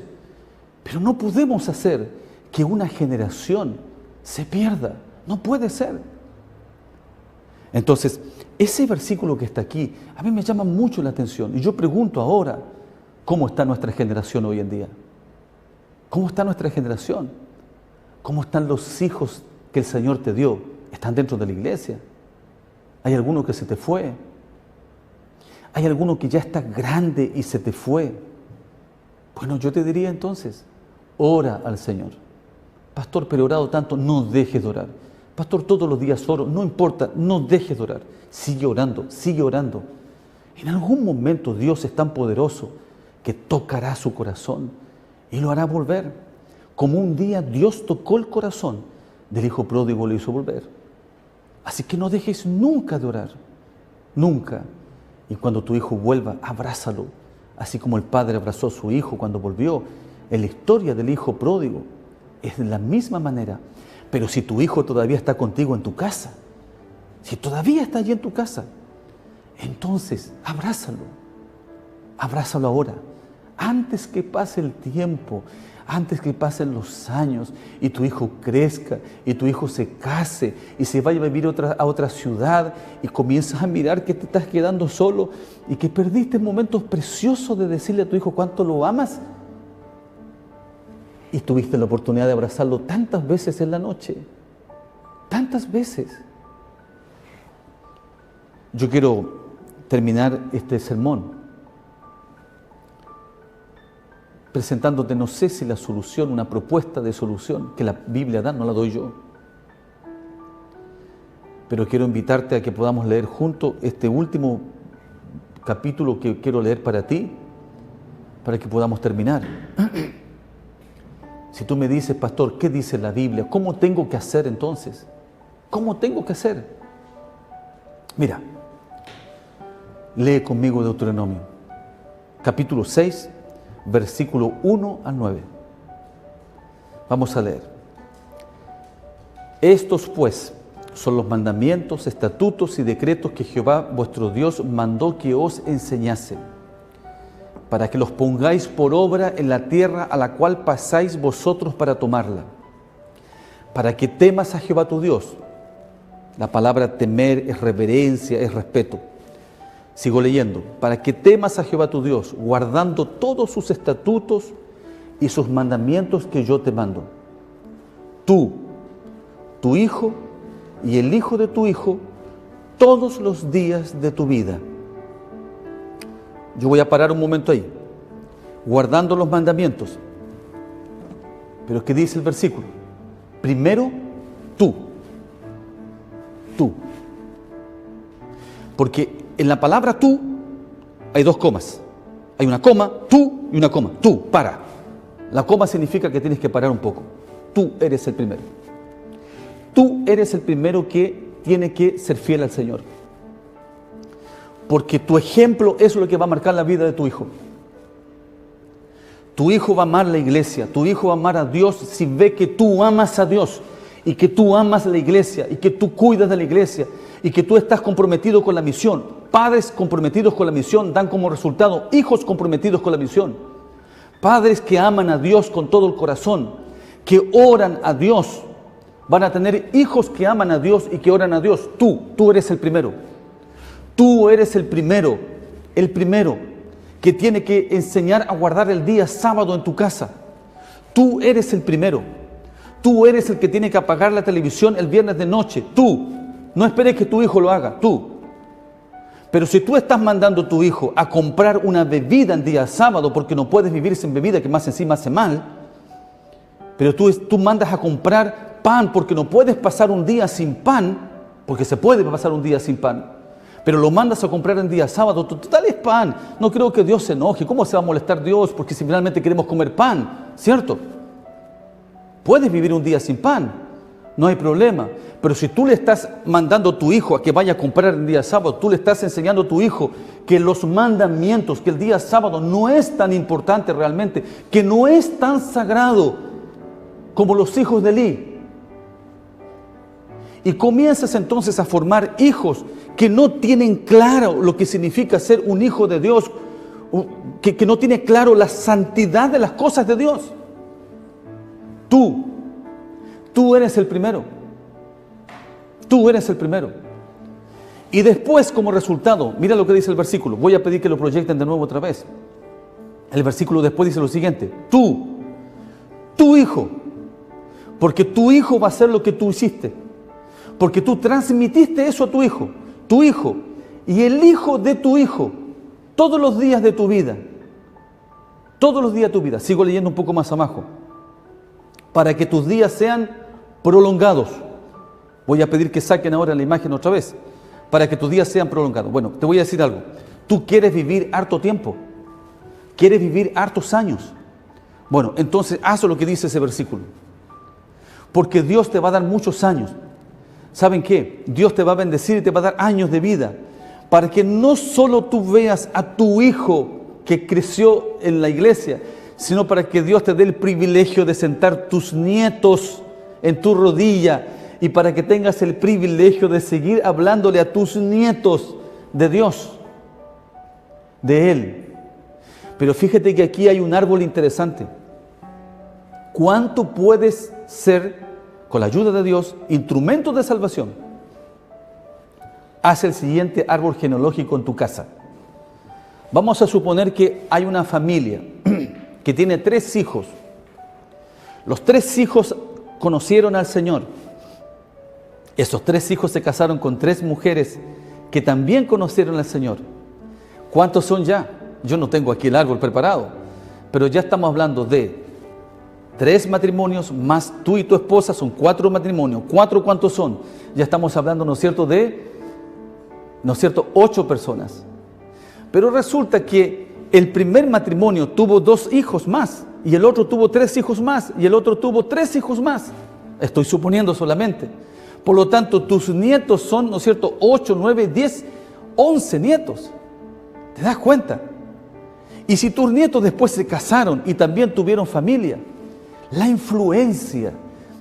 Speaker 1: Pero no podemos hacer que una generación se pierda. No puede ser. Entonces, ese versículo que está aquí, a mí me llama mucho la atención. Y yo pregunto ahora, ¿cómo está nuestra generación hoy en día? ¿Cómo está nuestra generación? ¿Cómo están los hijos que el Señor te dio? ¿Están dentro de la iglesia? ¿Hay alguno que se te fue? ¿Hay alguno que ya está grande y se te fue? Bueno, yo te diría entonces, ora al Señor. Pastor, pero he orado tanto, no dejes de orar. Pastor, todos los días oro, no importa, no dejes de orar. Sigue orando, sigue orando. En algún momento Dios es tan poderoso que tocará su corazón y lo hará volver. Como un día Dios tocó el corazón del hijo pródigo y lo hizo volver. Así que no dejes nunca de orar, nunca. Y cuando tu hijo vuelva, abrázalo, así como el padre abrazó a su hijo cuando volvió. En la historia del hijo pródigo es de la misma manera. Pero si tu hijo todavía está contigo en tu casa, si todavía está allí en tu casa, entonces abrázalo ahora, antes que pase el tiempo, antes que pasen los años y tu hijo crezca y tu hijo se case y se vaya a vivir a otra ciudad y comienzas a mirar que te estás quedando solo y que perdiste momentos preciosos de decirle a tu hijo cuánto lo amas y tuviste la oportunidad de abrazarlo tantas veces en la noche, tantas veces. Yo quiero terminar este sermón presentándote, no sé si la solución, una propuesta de solución que la Biblia da, no la doy yo. Pero quiero invitarte a que podamos leer juntos este último capítulo que quiero leer para ti, para que podamos terminar. Si tú me dices, pastor, ¿qué dice la Biblia? ¿Cómo tengo que hacer entonces? ¿Cómo tengo que hacer? Mira, lee conmigo Deuteronomio, capítulo 6, versículo 1 al 9. Vamos a leer. Estos pues son los mandamientos, estatutos y decretos que Jehová vuestro Dios mandó que os enseñase, para que los pongáis por obra en la tierra a la cual pasáis vosotros para tomarla, para que temas a Jehová tu Dios. La palabra temer es reverencia, es respeto. Sigo leyendo. Para que temas a Jehová tu Dios, guardando todos sus estatutos y sus mandamientos que yo te mando. Tú, tu hijo y el hijo de tu hijo, todos los días de tu vida. Yo voy a parar un momento ahí. Guardando los mandamientos. Pero ¿qué dice el versículo? Primero, tú. Tú. Porque en la palabra tú hay dos comas. Hay una coma, tú, y una coma. Tú, para. La coma significa que tienes que parar un poco. Tú eres el primero. Tú eres el primero que tiene que ser fiel al Señor. Porque tu ejemplo es lo que va a marcar la vida de tu hijo. Tu hijo va a amar la iglesia, tu hijo va a amar a Dios si ve que tú amas a Dios y que tú amas la iglesia y que tú cuidas de la iglesia y que tú estás comprometido con la misión. Padres comprometidos con la misión dan como resultado hijos comprometidos con la misión. Padres que aman a Dios con todo el corazón, que oran a Dios, van a tener hijos que aman a Dios y que oran a Dios. Tú eres el primero. Tú eres el primero que tiene que enseñar a guardar el día sábado en tu casa. Tú eres el primero. Tú eres el que tiene que apagar la televisión el viernes de noche. Tú. No esperes que tu hijo lo haga. Tú. Pero si tú estás mandando a tu hijo a comprar una bebida en día sábado porque no puedes vivir sin bebida, que más encima hace mal, pero tú mandas a comprar pan porque no puedes pasar un día sin pan, porque se puede pasar un día sin pan, pero lo mandas a comprar en día sábado, total es pan. No creo que Dios se enoje. ¿Cómo se va a molestar Dios? Porque si finalmente queremos comer pan, ¿cierto? Puedes vivir un día sin pan, no hay problema. Pero si tú le estás mandando a tu hijo a que vaya a comprar el día sábado, tú le estás enseñando a tu hijo que los mandamientos, que el día sábado no es tan importante realmente, que no es tan sagrado como los hijos de Elí. Y comienzas entonces a formar hijos que no tienen claro lo que significa ser un hijo de Dios, que no tiene claro la santidad de las cosas de Dios. Tú eres el primero. Tú eres el primero. Y después, como resultado, mira lo que dice el versículo. Voy a pedir que lo proyecten de nuevo otra vez. El versículo después dice lo siguiente. Tu hijo, porque tu hijo va a hacer lo que tú hiciste. Porque tú transmitiste eso a tu hijo y el hijo de tu hijo, todos los días de tu vida. Todos los días de tu vida. Sigo leyendo un poco más abajo. Para que tus días sean prolongados. Voy a pedir que saquen ahora la imagen otra vez. Para que tus días sean prolongados. Bueno, te voy a decir algo. Tú quieres vivir harto tiempo. Quieres vivir hartos años. Bueno, entonces haz lo que dice ese versículo. Porque Dios te va a dar muchos años. ¿Saben qué? Dios te va a bendecir y te va a dar años de vida para que no solo tú veas a tu hijo que creció en la iglesia, sino para que Dios te dé el privilegio de sentar tus nietos en tu rodilla y para que tengas el privilegio de seguir hablándole a tus nietos de Dios, de Él. Pero fíjate que aquí hay un árbol interesante. ¿Cuánto puedes ser, con la ayuda de Dios, instrumento de salvación? Haz el siguiente árbol genealógico en tu casa. Vamos a suponer que hay una familia que tiene 3 hijos. Los 3 hijos conocieron al Señor. Esos 3 hijos se casaron con 3 mujeres que también conocieron al Señor. ¿Cuántos son ya? Yo no tengo aquí el árbol preparado, pero ya estamos hablando de 3 matrimonios más tú y tu esposa, son 4 matrimonios. 4, ¿cuántos son? Ya estamos hablando, ¿no es cierto?, de, ¿no es cierto?, 8 personas. Pero resulta que el primer matrimonio tuvo 2 hijos más, y el otro tuvo 3 hijos más, y el otro tuvo 3 hijos más. Estoy suponiendo solamente. Por lo tanto, tus nietos son, ¿no es cierto?, 8, 9, 10, 11 nietos. ¿Te das cuenta? Y si tus nietos después se casaron y también tuvieron familia, la influencia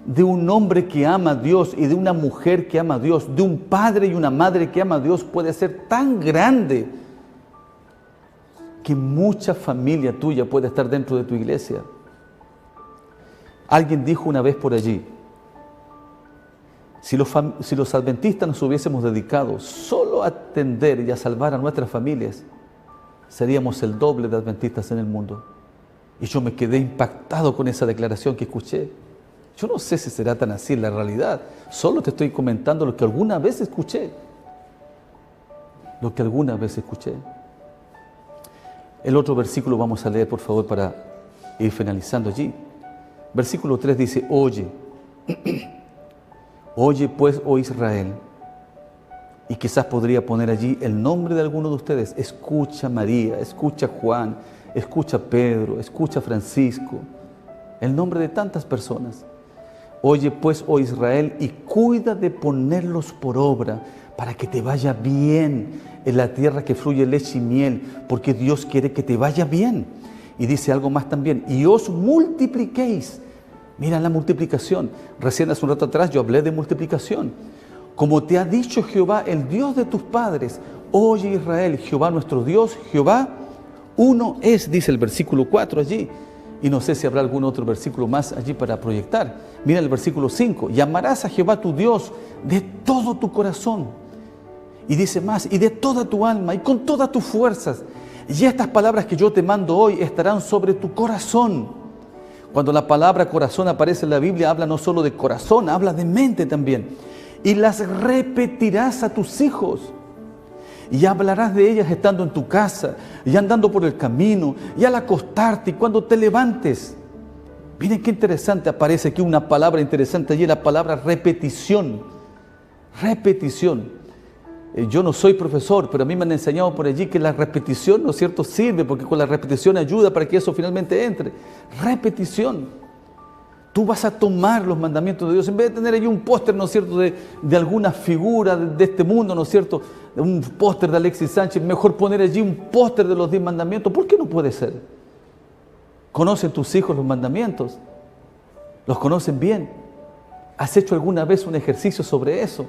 Speaker 1: de un hombre que ama a Dios y de una mujer que ama a Dios, de un padre y una madre que ama a Dios, puede ser tan grande que mucha familia tuya puede estar dentro de tu iglesia. Alguien dijo una vez por allí, si los adventistas nos hubiésemos dedicado solo a atender y a salvar a nuestras familias, seríamos el doble de adventistas en el mundo. Y yo me quedé impactado con esa declaración que escuché. Yo no sé si será tan así en la realidad, solo te estoy comentando lo que alguna vez escuché. Lo que alguna vez escuché. El otro versículo vamos a leer, por favor, para ir finalizando allí. Versículo 3 dice, oye, oye pues, oh Israel, y quizás podría poner allí el nombre de alguno de ustedes. Escucha María, escucha Juan, escucha Pedro, escucha Francisco, el nombre de tantas personas. Oye pues, oh Israel, y cuida de ponerlos por obra para que te vaya bien en la tierra que fluye leche y miel, porque Dios quiere que te vaya bien. Y dice algo más también, y os multipliquéis. Mira la multiplicación. Recién hace un rato atrás yo hablé de multiplicación. Como te ha dicho Jehová, el Dios de tus padres, oye Israel, Jehová nuestro Dios, Jehová uno es, dice el versículo 4 allí. Y no sé si habrá algún otro versículo más allí para proyectar. Mira el versículo 5, y amarás a Jehová tu Dios de todo tu corazón. Y dice más, y de toda tu alma, y con todas tus fuerzas. Y estas palabras que yo te mando hoy estarán sobre tu corazón. Cuando la palabra corazón aparece en la Biblia, habla no solo de corazón, habla de mente también. Y las repetirás a tus hijos. Y hablarás de ellas estando en tu casa, y andando por el camino, y al acostarte, y cuando te levantes. Miren qué interesante, aparece aquí una palabra interesante allí, la palabra repetición. Repetición. Yo no soy profesor, pero a mí me han enseñado por allí que la repetición, ¿no es cierto?, sirve, porque con la repetición ayuda para que eso finalmente entre. Repetición. Tú vas a tomar los mandamientos de Dios, en vez de tener allí un póster, ¿no es cierto?, de alguna figura de este mundo, ¿no es cierto?, un póster de Alexis Sánchez, mejor poner allí un póster de los 10 mandamientos. ¿Por qué no puede ser? ¿Conocen tus hijos los mandamientos? ¿Los conocen bien? ¿Has hecho alguna vez un ejercicio sobre eso?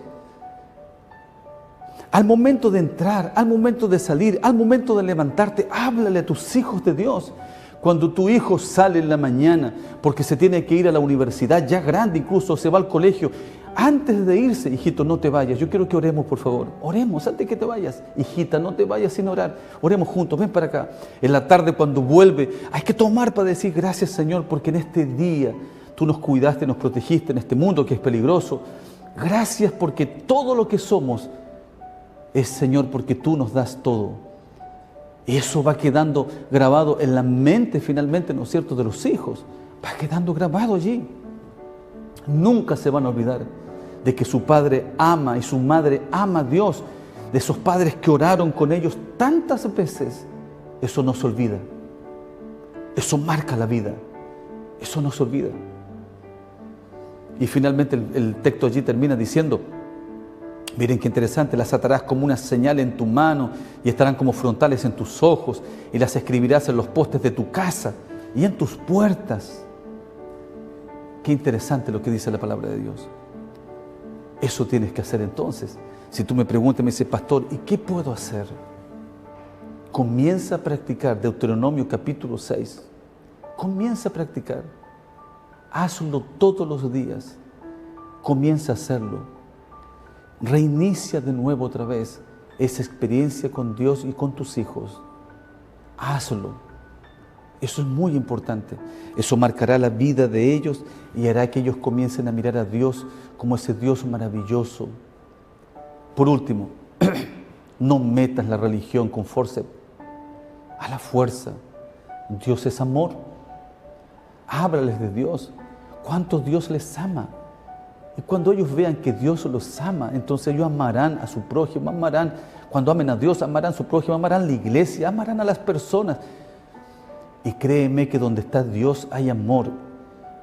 Speaker 1: Al momento de entrar, al momento de salir, al momento de levantarte, háblale a tus hijos de Dios. Cuando tu hijo sale en la mañana porque se tiene que ir a la universidad, ya grande incluso, se va al colegio, antes de irse, hijito, no te vayas. Yo quiero que oremos, por favor. Oremos antes de que te vayas. Hijita, no te vayas sin orar. Oremos juntos, ven para acá. En la tarde cuando vuelve, hay que tomar para decir gracias, Señor, porque en este día tú nos cuidaste, nos protegiste en este mundo que es peligroso. Gracias porque todo lo que somos es, Señor, porque tú nos das todo. Y eso va quedando grabado en la mente finalmente, ¿no es cierto?, de los hijos. Va quedando grabado allí. Nunca se van a olvidar de que su padre ama y su madre ama a Dios. De esos padres que oraron con ellos tantas veces. Eso no se olvida. Eso marca la vida. Eso no se olvida. Y finalmente el texto allí termina diciendo, Miren qué interesante, las atarás como una señal en tu mano y estarán como frontales en tus ojos y las escribirás en los postes de tu casa y en tus puertas. Qué interesante lo que dice la palabra de Dios. Eso tienes que hacer entonces. Si tú me preguntas, me dices, pastor, ¿y qué puedo hacer? Comienza a practicar Deuteronomio capítulo 6. Comienza a practicar. Hazlo todos los días. Comienza a hacerlo. Reinicia de nuevo otra vez esa experiencia con Dios y con tus hijos. Hazlo. Eso es muy importante. Eso marcará la vida de ellos y hará que ellos comiencen a mirar a Dios como ese Dios maravilloso. Por último, no metas la religión con fuerza, a la fuerza. Dios es amor. Háblales de Dios. ¿Cuánto Dios les ama? Y cuando ellos vean que Dios los ama, entonces ellos amarán a su prójimo, cuando amen a Dios, amarán a su prójimo, amarán la iglesia, amarán a las personas. Y créeme que donde está Dios hay amor.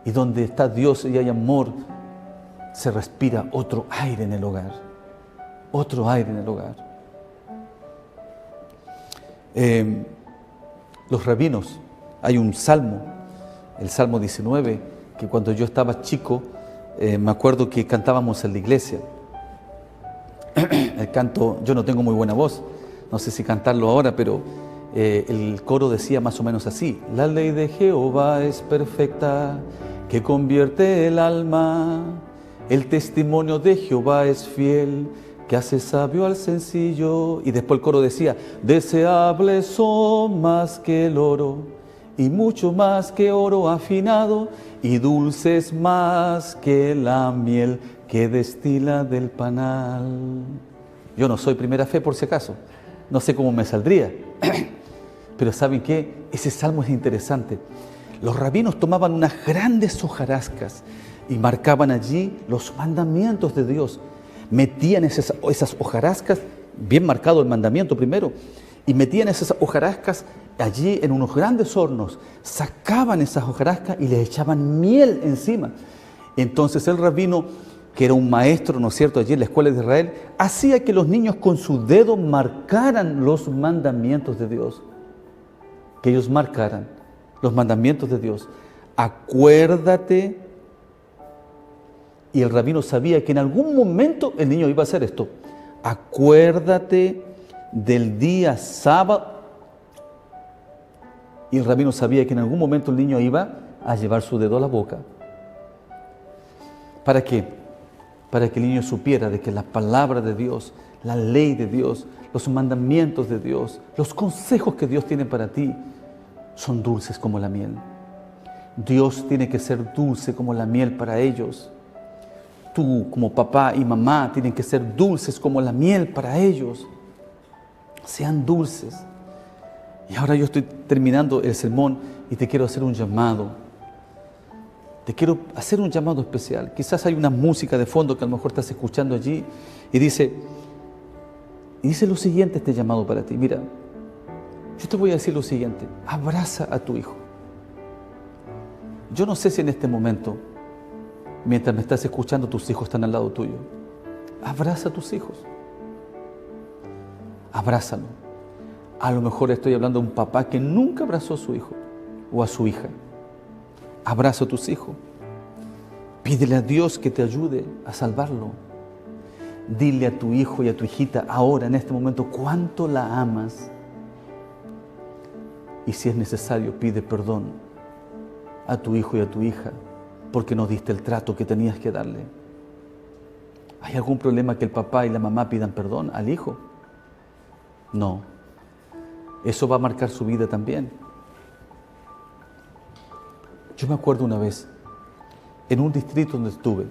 Speaker 1: Y donde está Dios y hay amor, se respira otro aire en el hogar. Otro aire en el hogar. Los rabinos, hay un salmo, el Salmo 19, que cuando yo estaba chico, me acuerdo que cantábamos en la iglesia. El canto, yo no tengo muy buena voz, no sé si cantarlo ahora, pero el coro decía más o menos así: la ley de Jehová es perfecta, que convierte el alma. El testimonio de Jehová es fiel, que hace sabio al sencillo. Y después el coro decía: deseables son más que el oro, y mucho más que oro afinado, y dulces más que la miel que destila del panal. Yo no soy primera fe por si acaso, no sé cómo me saldría, pero ¿saben qué? Ese salmo es interesante. Los rabinos tomaban unas grandes hojarascas y marcaban allí los mandamientos de Dios. Metían esas hojarascas, bien marcado el mandamiento primero, y metían esas hojarascas allí en unos grandes hornos, sacaban esas hojarascas y les echaban miel encima. Entonces el rabino, que era un maestro, ¿no es cierto?, allí en la escuela de Israel, hacía que los niños con su dedo marcaran los mandamientos de Dios. Que ellos marcaran los mandamientos de Dios. Acuérdate. Y el rabino sabía que en algún momento el niño iba a hacer esto. Acuérdate del día sábado. Y el rabino sabía que en algún momento el niño iba a llevar su dedo a la boca. ¿Para qué? Para que el niño supiera de que la palabra de Dios, la ley de Dios, los mandamientos de Dios, los consejos que Dios tiene para ti, son dulces como la miel. Dios tiene que ser dulce como la miel para ellos. Tú, como papá y mamá, tienen que ser dulces como la miel para ellos. Sean dulces. Y ahora yo estoy terminando el sermón y te quiero hacer un llamado. Te quiero hacer un llamado especial. Quizás hay una música de fondo que a lo mejor estás escuchando allí y dice lo siguiente este llamado para ti. Mira, yo te voy a decir lo siguiente: abraza a tu hijo. Yo no sé si en este momento, mientras me estás escuchando, tus hijos están al lado tuyo. Abraza a tus hijos. Abrázalo. A lo mejor estoy hablando de un papá que nunca abrazó a su hijo o a su hija. Abraza a tus hijos. Pídele a Dios que te ayude a salvarlo. Dile a tu hijo y a tu hijita ahora, en este momento, cuánto la amas. Y si es necesario, pide perdón a tu hijo y a tu hija porque no diste el trato que tenías que darle. ¿Hay algún problema que el papá y la mamá pidan perdón al hijo? No. Eso va a marcar su vida también. Yo me acuerdo una vez, en un distrito donde estuve,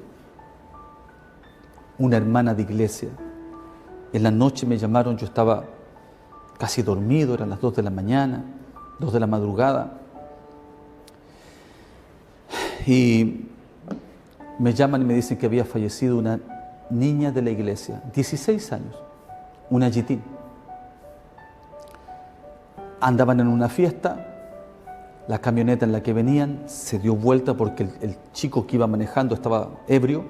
Speaker 1: una hermana de iglesia, en la noche me llamaron, yo estaba casi dormido, eran las 2 de la mañana, 2 de la madrugada, y me llaman y me dicen que había fallecido una niña de la iglesia, 16 años, una yitín. Andaban en una fiesta, la camioneta en la que venían se dio vuelta porque el chico que iba manejando estaba ebrio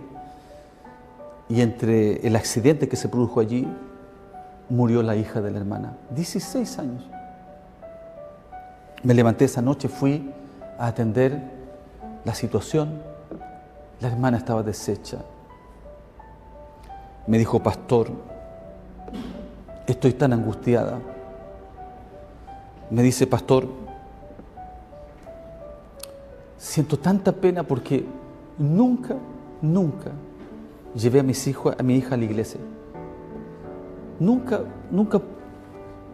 Speaker 1: Y entre el accidente que se produjo allí, murió la hija de la hermana, 16 años. Me levanté esa noche, fui a atender la situación. La hermana estaba deshecha. Me dijo: pastor, estoy tan angustiada. Me dice: pastor, siento tanta pena porque nunca llevé a mi hija a la iglesia. Nunca,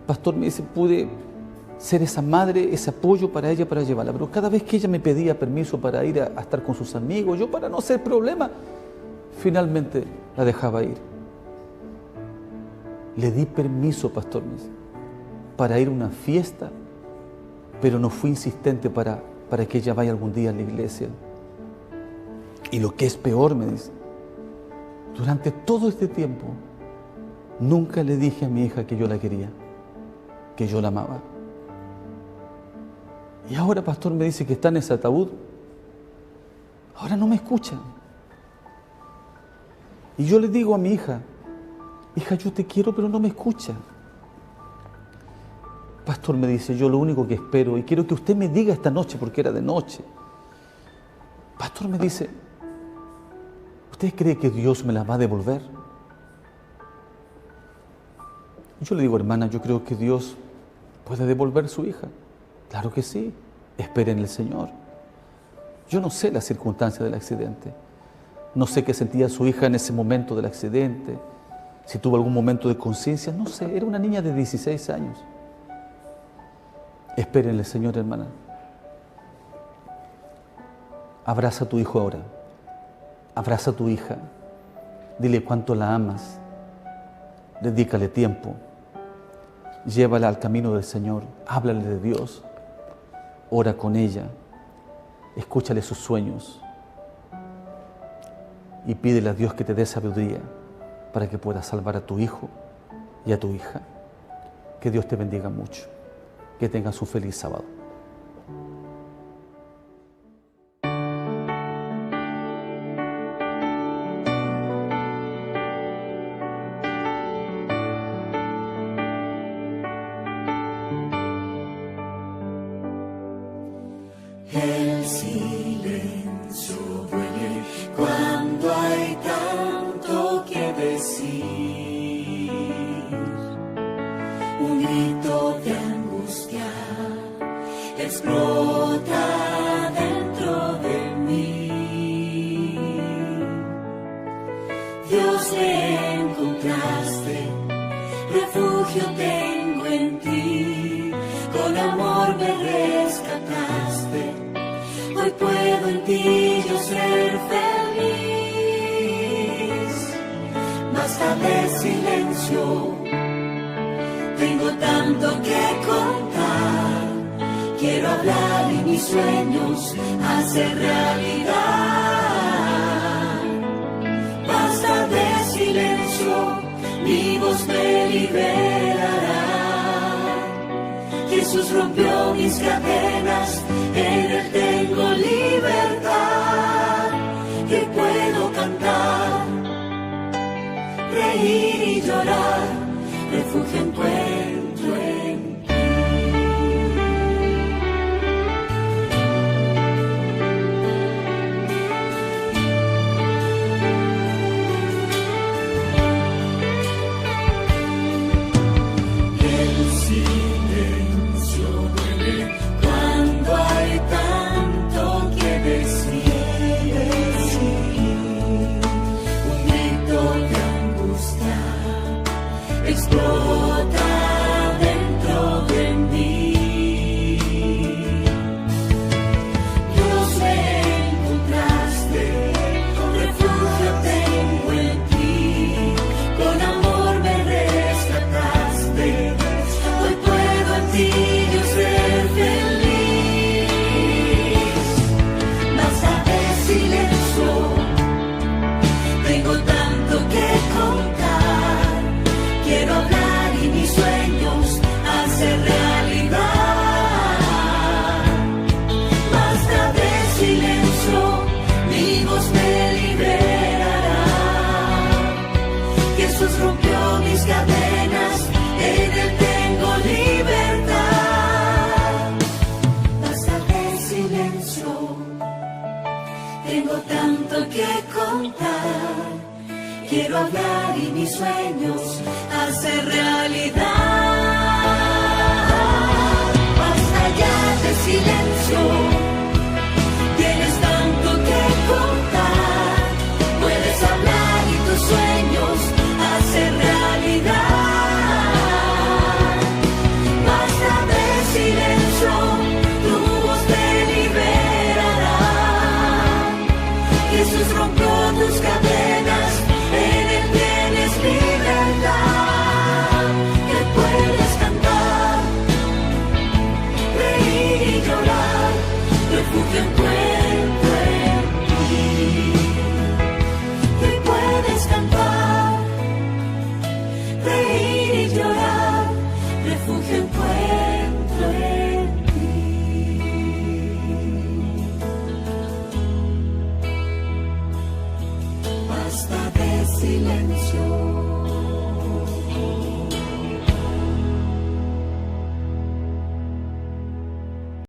Speaker 1: pastor, me dice, pude ser esa madre, ese apoyo para ella, para llevarla. Pero cada vez que ella me pedía permiso para ir a estar con sus amigos, yo, para no hacer problema, finalmente la dejaba ir. Le di permiso, pastor, para ir a una fiesta, pero no fui insistente para que ella vaya algún día a la iglesia. Y lo que es peor, me dice, durante todo este tiempo, nunca le dije a mi hija que yo la quería, que yo la amaba. Y ahora, pastor, me dice que está en ese ataúd. Ahora no me escucha. Y yo le digo a mi hija: hija, yo te quiero, pero no me escucha. Pastor, me dice, yo lo único que espero, y quiero que usted me diga esta noche, porque era de noche. Pastor, me dice, ¿usted cree que Dios me la va a devolver? Yo le digo: hermana, yo creo que Dios puede devolver su hija. Claro que sí, espere en el Señor. Yo no sé la circunstancia del accidente. No sé qué sentía su hija en ese momento del accidente, si tuvo algún momento de conciencia, no sé, era una niña de 16 años. Espere en el Señor, hermana. Abraza a tu hijo ahora. Abraza a tu hija. Dile cuánto la amas. Dedícale tiempo. Llévala al camino del Señor. Háblale de Dios. Ora con ella. Escúchale sus sueños. Y pídele a Dios que te dé sabiduría para que puedas salvar a tu hijo y a tu hija. Que Dios te bendiga mucho. Que tengas un feliz sábado.
Speaker 2: El silencio duele cuando hay tanto que decir. Un grito de angustia explota dentro de mí. Dios, me encontraste, refugio tengo en ti. Con amor me rescataste. Hoy puedo en ti yo ser feliz. Basta de silencio, tengo tanto que contar. Quiero hablar y mis sueños hacer realidad. Basta de silencio, mi voz me liberará. Jesús rompió mis cadenas, en Él tengo libertad. Que puedo cantar, reír y llorar, refugio encuentro en ti. El silencio duele cuando hay tanto que decir. Tengo tanto que contar, quiero hablar y mis sueños hacer realidad. Basta ya de silencio, tienes tanto que contar, puedes hablar y tus sueños hacer realidad. Basta de silencio, tu voz te liberará. Jesús rompió tus cadenas, en él tienes libertad. Que puedes cantar, reír y llorar, refugio encuentro en ti. Que puedes cantar, reír y llorar, refugio encuentro en ti. Basta de silencio,